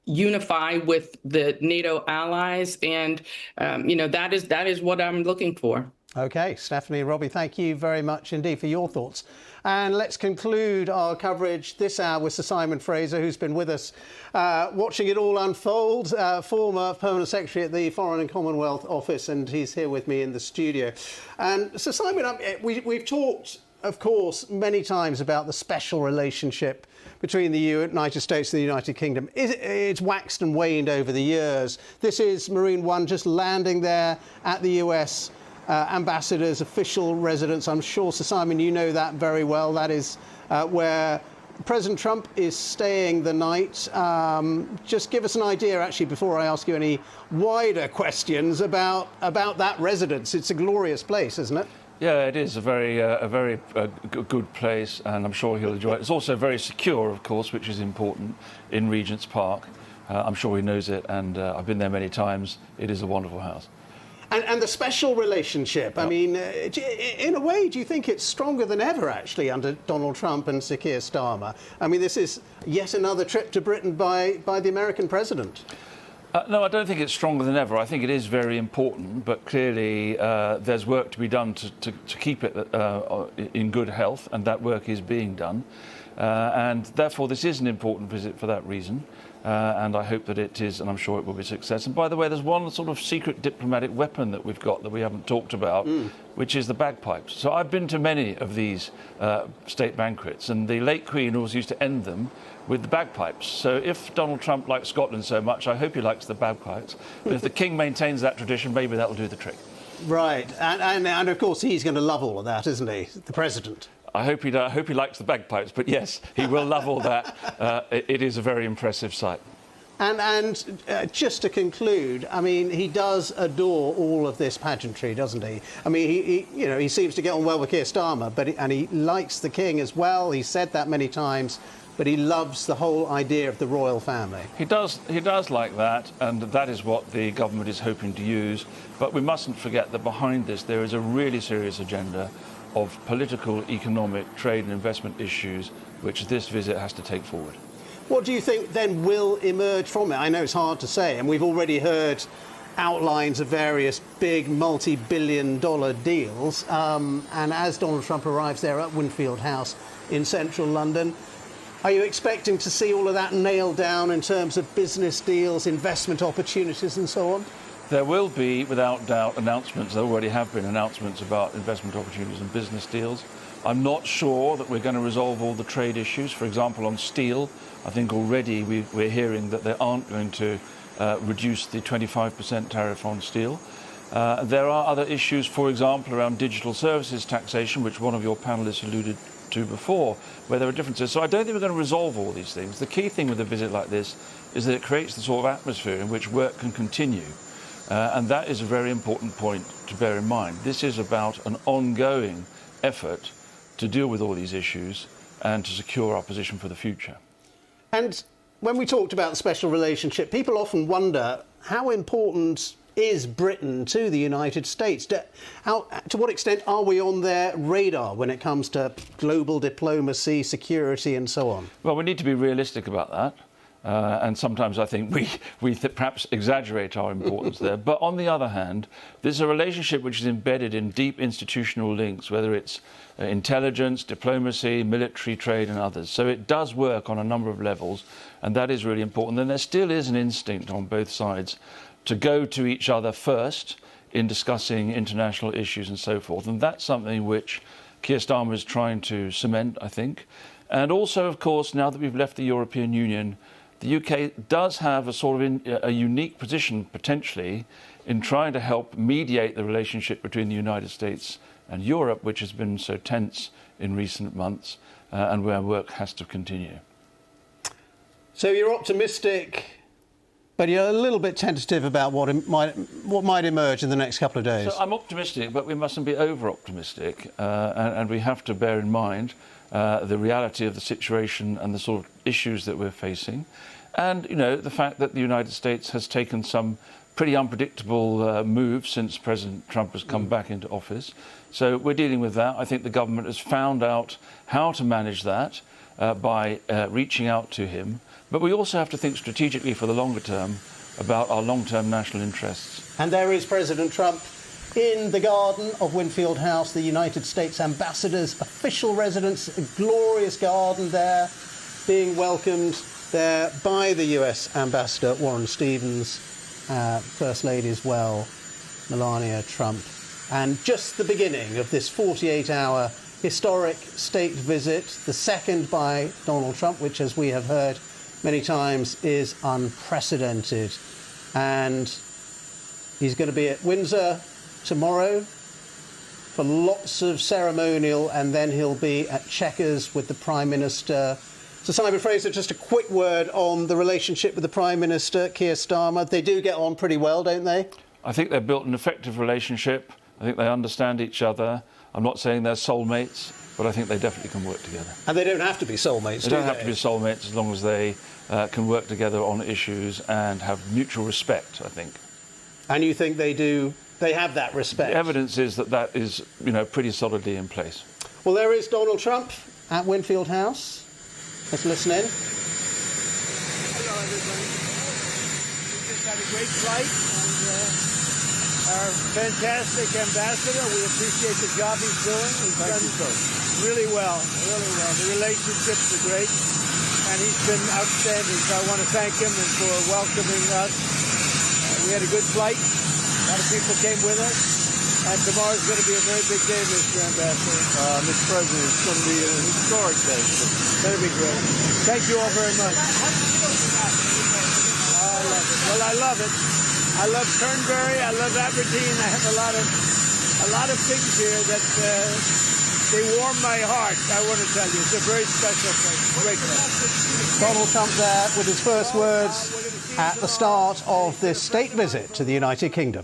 unify with the NATO allies, and that is what I'm looking for. OK, Stephanie and Robbie, thank you very much indeed for your thoughts. And let's conclude our coverage this hour with Sir Simon Fraser, who's been with us watching it all unfold, former Permanent Secretary at the Foreign and Commonwealth Office, and he's here with me in the studio. And Sir Simon, we've talked, of course, many times about the special relationship between the United States and the United Kingdom. It's waxed and waned over the years. This is Marine One just landing there at the US ambassador's official residence. I'm sure, Sir Simon, you know that very well. That is where President Trump is staying the night. Just give us an idea, actually, before I ask you any wider questions about that residence. It's a glorious place, isn't it? Yeah, it is a very good place, and I'm sure he'll enjoy it. It's also very secure, of course, which is important in Regent's Park. I'm sure he knows it, and I've been there many times. It is a wonderful house. And the special relationship, I mean, in a way, do you think it's stronger than ever, actually, under Donald Trump and Sir Keir Starmer? I mean, this is yet another trip to Britain by the American president. No, I don't think it's stronger than ever. I think it is very important, but clearly there's work to be done to keep it in good health, and that work is being done. And therefore, this is an important visit for that reason. And I hope that it is, and I'm sure it will be a success. And by the way, there's one sort of secret diplomatic weapon that we've got that we haven't talked about, which is the bagpipes. So I've been to many of these state banquets, and the late Queen always used to end them with the bagpipes. So if Donald Trump likes Scotland so much, I hope he likes the bagpipes. But if the King maintains that tradition, maybe that will do the trick. Right. And of course, he's going to love all of that, isn't he, the president? I hope he likes the bagpipes, but yes, he will love all that. It is a very impressive sight. And just to conclude, I mean, he does adore all of this pageantry, doesn't he? I mean, he seems to get on well with Keir Starmer, and he likes the King as well. He's said that many times, but he loves the whole idea of the royal family. He does like that, and that is what the government is hoping to use. But we mustn't forget that behind this there is a really serious agenda of political, economic, trade and investment issues which this visit has to take forward. What do you think then will emerge from it? I know it's hard to say, and we've already heard outlines of various big multi-billion-dollar deals. And as Donald Trump arrives there at Winfield House in central London, are you expecting to see all of that nailed down in terms of business deals, investment opportunities and so on? There will be, without doubt, announcements. There already have been announcements about investment opportunities and business deals. I'm not sure that we're going to resolve all the trade issues. For example, on steel, I think already we're hearing that they aren't going to reduce the 25% tariff on steel. There are other issues, for example, around digital services taxation, which one of your panellists alluded to before, where there are differences. So I don't think we're going to resolve all these things. The key thing with a visit like this is that it creates the sort of atmosphere in which work can continue. And that is a very important point to bear in mind. This is about an ongoing effort to deal with all these issues and to secure our position for the future. And when we talked about the special relationship, people often wonder how important is Britain to the United States? To what extent are we on their radar when it comes to global diplomacy, security and so on? Well, we need to be realistic about that. And sometimes I think we perhaps exaggerate our importance there. But on the other hand, this is a relationship which is embedded in deep institutional links, whether it's intelligence, diplomacy, military, trade and others. So it does work on a number of levels, and that is really important. And there still is an instinct on both sides to go to each other first in discussing international issues and so forth. And that's something which Keir Starmer is trying to cement, I think. And also, of course, now that we've left the European Union, the UK does have a sort of a unique position, potentially, in trying to help mediate the relationship between the United States and Europe, which has been so tense in recent months, and where work has to continue. So you're optimistic, but you're a little bit tentative about what might emerge in the next couple of days. So I'm optimistic, but we mustn't be over-optimistic, and we have to bear in mind the reality of the situation and the sort of issues that we're facing, and the fact that the United States has taken some pretty unpredictable moves since President Trump has come back into office. So we're dealing with that. I think the government has found out how to manage that by reaching out to him. But we also have to think strategically for the longer term about our long-term national interests. And there is President Trump in the garden of Winfield House, the United States ambassador's official residence, a glorious garden there, being welcomed there by the US ambassador, Warren Stevens, First Lady as well, Melania Trump. And just the beginning of this 48-hour historic state visit, the second by Donald Trump, which, as we have heard many times, is unprecedented. And he's going to be at Windsor tomorrow for lots of ceremonial, and then he'll be at Chequers with the Prime Minister. So, Simon Fraser, just a quick word on the relationship with the Prime Minister, Keir Starmer. They do get on pretty well, don't they? I think they've built an effective relationship. I think they understand each other. I'm not saying they're soulmates, but I think they definitely can work together. And they don't have to be soulmates, do they? They don't have to be soulmates as long as they can work together on issues and have mutual respect, I think. And you think they do? They have that respect? The evidence is that that is, pretty solidly in place. Well, there is Donald Trump at Winfield House. Let's listen in. Hello, everybody. We just had a great flight, and our fantastic ambassador, we appreciate the job he's doing. He's done really well, really well. The relationships are great, and he's been outstanding. So I want to thank him for welcoming us. We had a good flight. A lot of people came with us. And tomorrow's going to be a very big day, Mr. Ambassador. Mr. President, it's going to be an historic day. It's going to be great. Thank you all very much. I love it. Well, I love it. I love Turnberry. I love Aberdeen. I have a lot of things here that they warm my heart. I want to tell you, it's a very special place. Great place. Donald Trump there with his first words at the start of this state visit to the United Kingdom.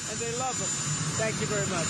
And they love him. Thank you very much.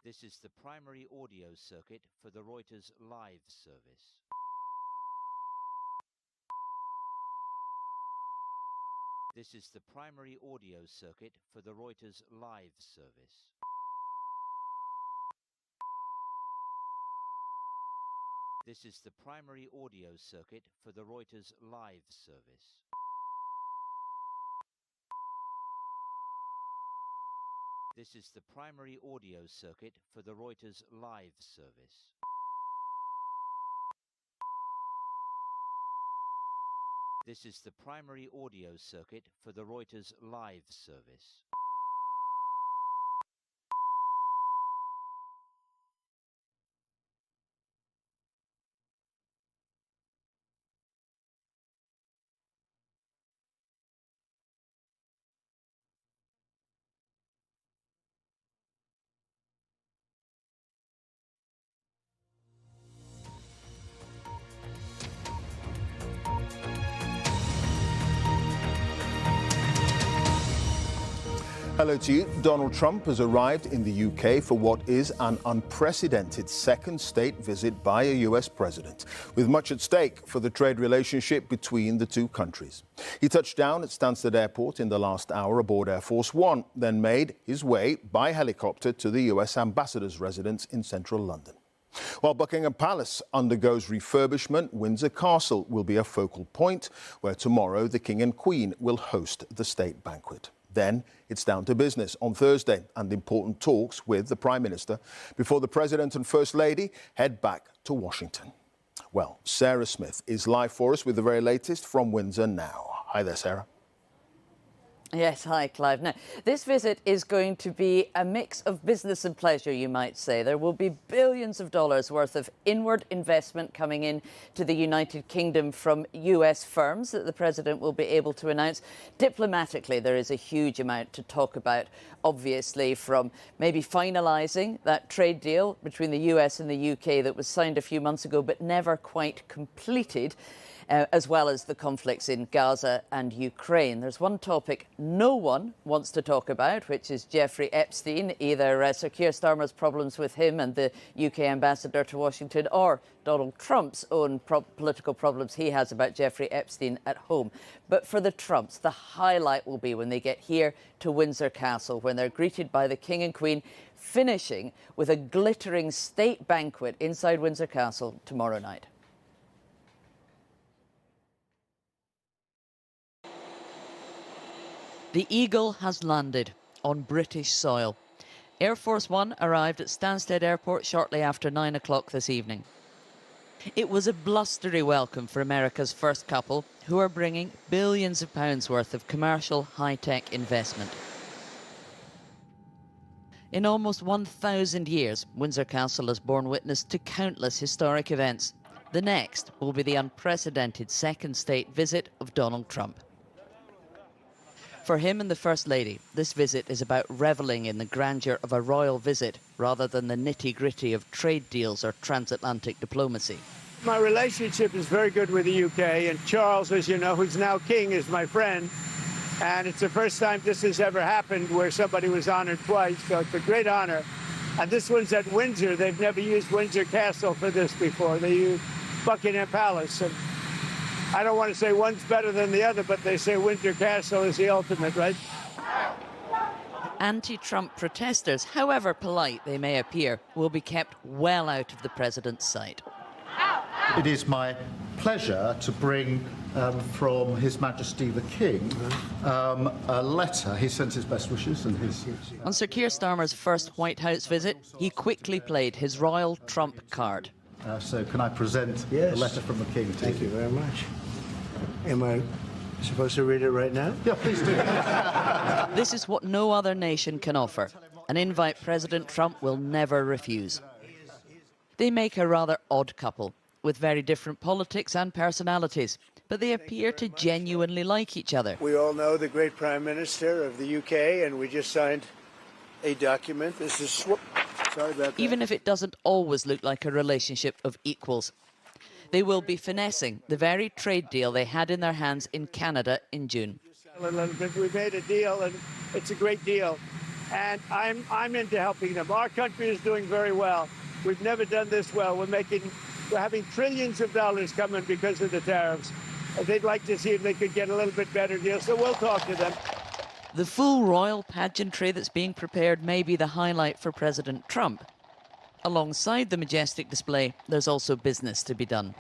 This is the primary audio circuit for the Reuters live service. This is the primary audio circuit for the Reuters live service. This is the primary audio circuit for the Reuters live service. This is the primary audio circuit for the Reuters live service. This is the primary audio circuit for the Reuters live service. Hello to you. Donald Trump has arrived in the UK for what is an unprecedented second state visit by a US president, with much at stake for the trade relationship between the two countries. He touched down at Stansted Airport in the last hour aboard Air Force One, then made his way by helicopter to the US ambassador's residence in central London. While Buckingham Palace undergoes refurbishment, Windsor Castle will be a focal point where tomorrow the King and Queen will host the state banquet. Then it's down to business on Thursday and important talks with the Prime Minister before the President and First Lady head back to Washington. Well, Sarah Smith is live for us with the very latest from Windsor now. Hi there, Sarah. Yes, hi, Clive. Now, this visit is going to be a mix of business and pleasure, you might say. There will be billions of dollars worth of inward investment coming in to the United Kingdom from US firms that the President will be able to announce. Diplomatically, there is a huge amount to talk about, obviously, from maybe finalising that trade deal between the US and the UK that was signed a few months ago but never quite completed. As well as the conflicts in Gaza and Ukraine. There's one topic no one wants to talk about, which is Jeffrey Epstein, either Sir Keir Starmer's problems with him and the UK ambassador to Washington, or Donald Trump's own political problems he has about Jeffrey Epstein at home. But for the Trumps, the highlight will be when they get here to Windsor Castle, when they're greeted by the King and Queen, finishing with a glittering state banquet inside Windsor Castle tomorrow night. The Eagle has landed on British soil. Air Force One arrived at Stansted Airport shortly after 9 o'clock this evening. It was a blustery welcome for America's first couple, who are bringing billions of pounds worth of commercial high-tech investment. In almost 1,000 years, Windsor Castle has borne witness to countless historic events. The next will be the unprecedented second state visit of Donald Trump. For him and the First Lady, this visit is about revelling in the grandeur of a royal visit rather than the nitty-gritty of trade deals or transatlantic diplomacy. My relationship is very good with the UK, and Charles, as you know, who's now king, is my friend. And it's the first time this has ever happened where somebody was honoured twice, so it's a great honour. And this one's at Windsor. They've never used Windsor Castle for this before. They used Buckingham Palace. And I don't want to say one's better than the other, but they say Windsor Castle is the ultimate, right? Anti-Trump protesters, however polite they may appear, will be kept well out of the President's sight. It is my pleasure to bring from His Majesty the King a letter. He sends his best wishes and his... On Sir Keir Starmer's first White House visit, he quickly played his royal trump card. So can I present the letter from the King to you? Thank you very much. Am I supposed to read it right now? Yeah, please do. This is what no other nation can offer, an invite President Trump will never refuse. They make a rather odd couple, with very different politics and personalities, but they appear to genuinely like each other. We all know the great Prime Minister of the UK, and we just signed a document. This is... Sorry about that. Even if it doesn't always look like a relationship of equals. They will be finessing the very trade deal they had in their hands in Canada in June. We made a deal, and it's a great deal. And I'm into helping them. Our country is doing very well. We've never done this well. We're having trillions of dollars coming because of the tariffs. They'd like to see if they could get a little bit better deal, so we'll talk to them. The full royal pageantry that's being prepared may be the highlight for President Trump. Alongside the majestic display, there's also business to be done.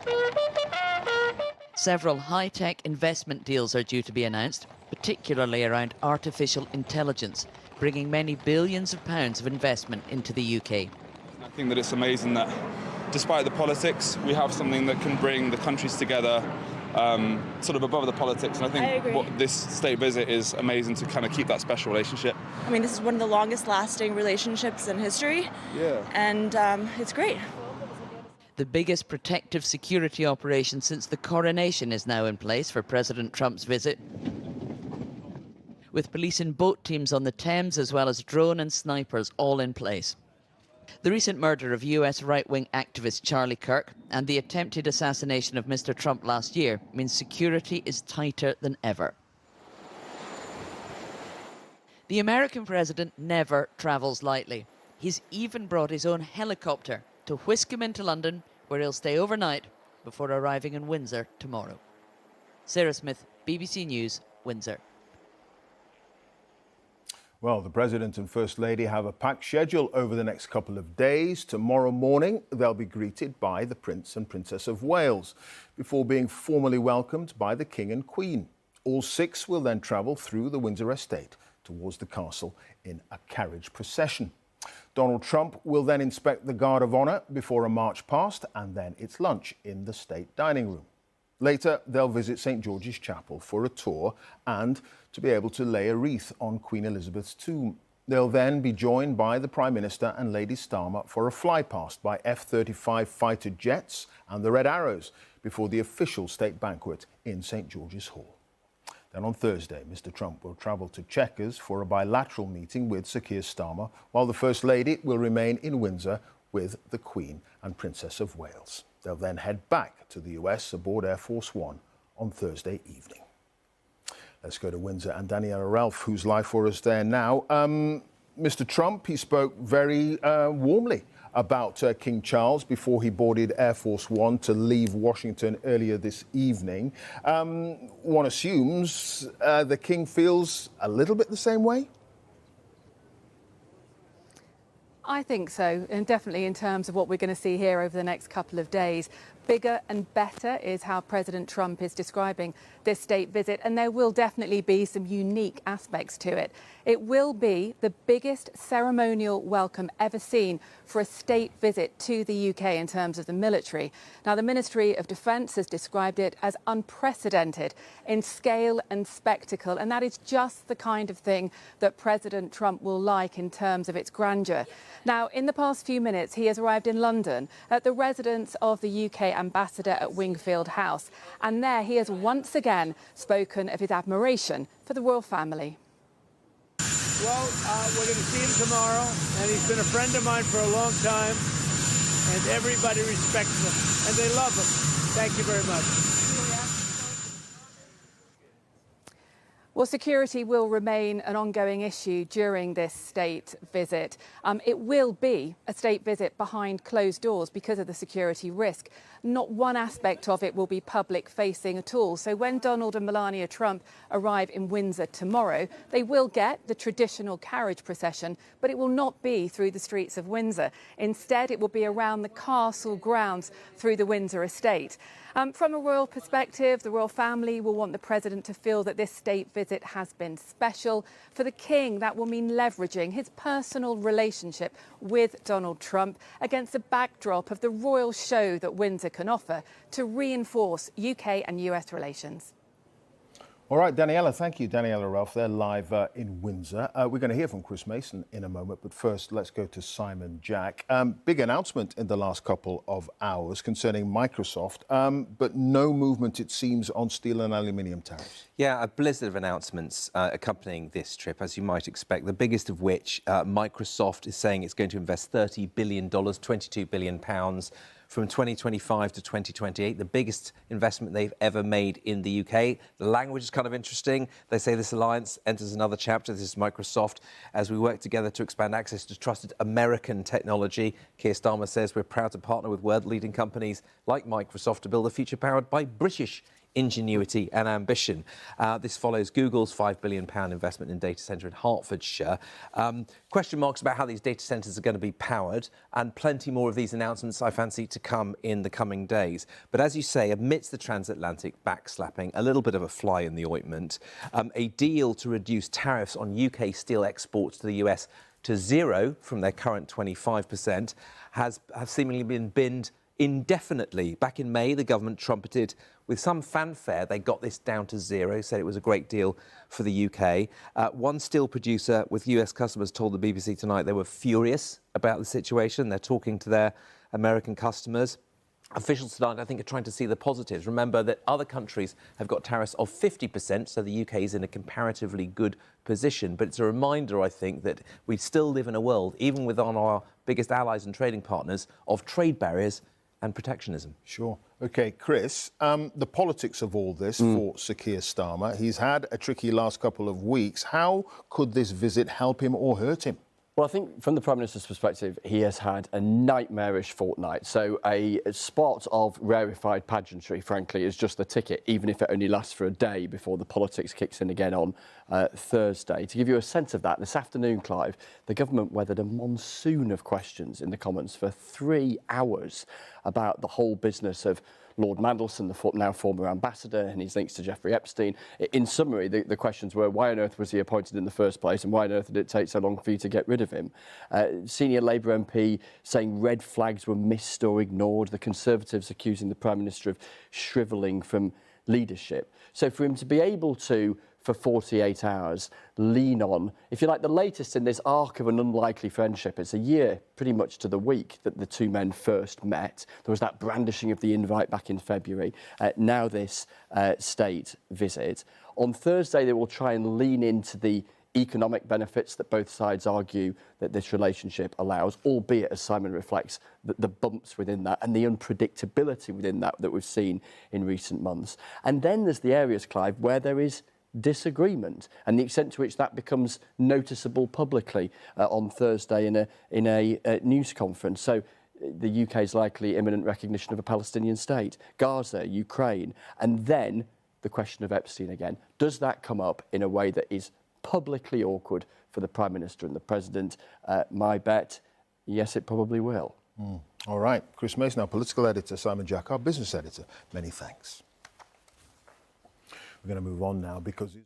Several high-tech investment deals are due to be announced, particularly around artificial intelligence, bringing many billions of pounds of investment into the UK. I think that it's amazing that, despite the politics, we have something that can bring the countries together sort of above the politics, and I think what this state visit is amazing to kind of keep that special relationship. I mean, this is one of the longest lasting relationships in history, and it's great. The biggest protective security operation since the coronation is now in place for President Trump's visit, with police and boat teams on the Thames as well as drone and snipers all in place. The recent murder of US right-wing activist Charlie Kirk and the attempted assassination of Mr. Trump last year means security is tighter than ever. The American president never travels lightly. He's even brought his own helicopter to whisk him into London, where he'll stay overnight before arriving in Windsor tomorrow. Sarah Smith, BBC News, Windsor. Well, the President and First Lady have a packed schedule over the next couple of days. Tomorrow morning, they'll be greeted by the Prince and Princess of Wales before being formally welcomed by the King and Queen. All six will then travel through the Windsor estate towards the castle in a carriage procession. Donald Trump will then inspect the Guard of Honour before a march past, and then it's lunch in the state dining room. Later, they'll visit St George's Chapel for a tour and to be able to lay a wreath on Queen Elizabeth's tomb. They'll then be joined by the Prime Minister and Lady Starmer for a flypast by F-35 fighter jets and the Red Arrows before the official state banquet in St George's Hall. Then on Thursday, Mr Trump will travel to Chequers for a bilateral meeting with Sir Keir Starmer, while the First Lady will remain in Windsor with the Queen and Princess of Wales. They'll then head back to the US aboard Air Force One on Thursday evening. Let's go to Windsor and Daniela Ralph, who's live for us there now. Mr Trump, he spoke very warmly about King Charles before he boarded Air Force One to leave Washington earlier this evening. One assumes the King feels a little bit the same way? I think so, and definitely in terms of what we're going to see here over the next couple of days. Bigger and better is how President Trump is describing this state visit, and there will definitely be some unique aspects to it. It will be the biggest ceremonial welcome ever seen for a state visit to the UK in terms of the military. Now, the Ministry of Defence has described it as unprecedented in scale and spectacle, and that is just the kind of thing that President Trump will like in terms of its grandeur. Now, in the past few minutes, he has arrived in London at the residence of the UK ambassador at Wingfield House, and there he has once again spoken of his admiration for the royal family. Well, we're going to see him tomorrow, and he's been a friend of mine for a long time, and everybody respects him, and they love him. Thank you very much. Well, security will remain an ongoing issue during this state visit. It will be a state visit behind closed doors because of the security risk. Not one aspect of it will be public-facing at all. So when Donald and Melania Trump arrive in Windsor tomorrow, they will get the traditional carriage procession, but it will not be through the streets of Windsor. Instead, it will be around the castle grounds through the Windsor estate. From a royal perspective, the royal family will want the president to feel that this state visit has been special. For the king, that will mean leveraging his personal relationship with Donald Trump against the backdrop of the royal show that Windsor can offer to reinforce UK and US relations. All right, Daniela, thank you. Daniela Ralph, they're live in Windsor. We're going to hear from Chris Mason in a moment, but first let's go to Simon Jack. Big announcement in the last couple of hours concerning Microsoft, but no movement, it seems, on steel and aluminium tariffs. Yeah, a blizzard of announcements accompanying this trip, as you might expect, the biggest of which Microsoft is saying it's going to invest $30 billion, £22 billion, from 2025 to 2028, the biggest investment they've ever made in the UK. The language is kind of interesting. They say this alliance enters another chapter. This is Microsoft as we work together to expand access to trusted American technology. Keir Starmer says we're proud to partner with world-leading companies like Microsoft to build a future powered by British ingenuity and ambition. This follows Google's £5 billion investment in data centre in Hertfordshire. Question marks about how these data centres are going to be powered, and plenty more of these announcements I fancy to come in the coming days. But as you say, amidst the transatlantic backslapping, a little bit of a fly in the ointment, a deal to reduce tariffs on UK steel exports to the US to zero from their current 25% have seemingly been binned indefinitely. Back in May, the government trumpeted with some fanfare they got this down to zero, said it was a great deal for the UK. One steel producer with US customers told the BBC tonight they were furious about the situation. They're talking to their American customers. Officials tonight, I think, are trying to see the positives. Remember that other countries have got tariffs of 50%, so the UK is in a comparatively good position. But it's a reminder, I think, that we still live in a world, even with our biggest allies and trading partners, of trade barriers and protectionism. Sure. OK, Chris, the politics of all this for Sir Keir Starmer. He's had a tricky last couple of weeks. How could this visit help him or hurt him? Well, I think from the Prime Minister's perspective, he has had a nightmarish fortnight. So a spot of rarefied pageantry, frankly, is just the ticket, even if it only lasts for a day before the politics kicks in again on Thursday. To give you a sense of that, this afternoon, Clive, the government weathered a monsoon of questions in the Commons for 3 hours about the whole business of Lord Mandelson, the now former ambassador, and his links to Jeffrey Epstein. In summary, the questions were, why on earth was he appointed in the first place, and why on earth did it take so long for you to get rid of him? Senior Labour MP saying red flags were missed or ignored. The Conservatives accusing the Prime Minister of shrivelling from leadership. So for him to be able to, for 48 hours, lean on, if you like, the latest in this arc of an unlikely friendship. It's a year, pretty much to the week, that the two men first met. There was that brandishing of the invite back in February. Now this state visit. On Thursday, they will try and lean into the economic benefits that both sides argue that this relationship allows, albeit, as Simon reflects, the bumps within that and the unpredictability within that we've seen in recent months. And then there's the areas, Clive, where there is disagreement and the extent to which that becomes noticeable publicly on Thursday in a news conference. So the UK's likely imminent recognition of a Palestinian state, Gaza, Ukraine, and then the question of Epstein again. Does that come up in a way that is publicly awkward for the Prime Minister and the President? My bet, yes, it probably will. All right. Chris Mason, our political editor, Simon Jack, our business editor. Many thanks. We're going to move on now because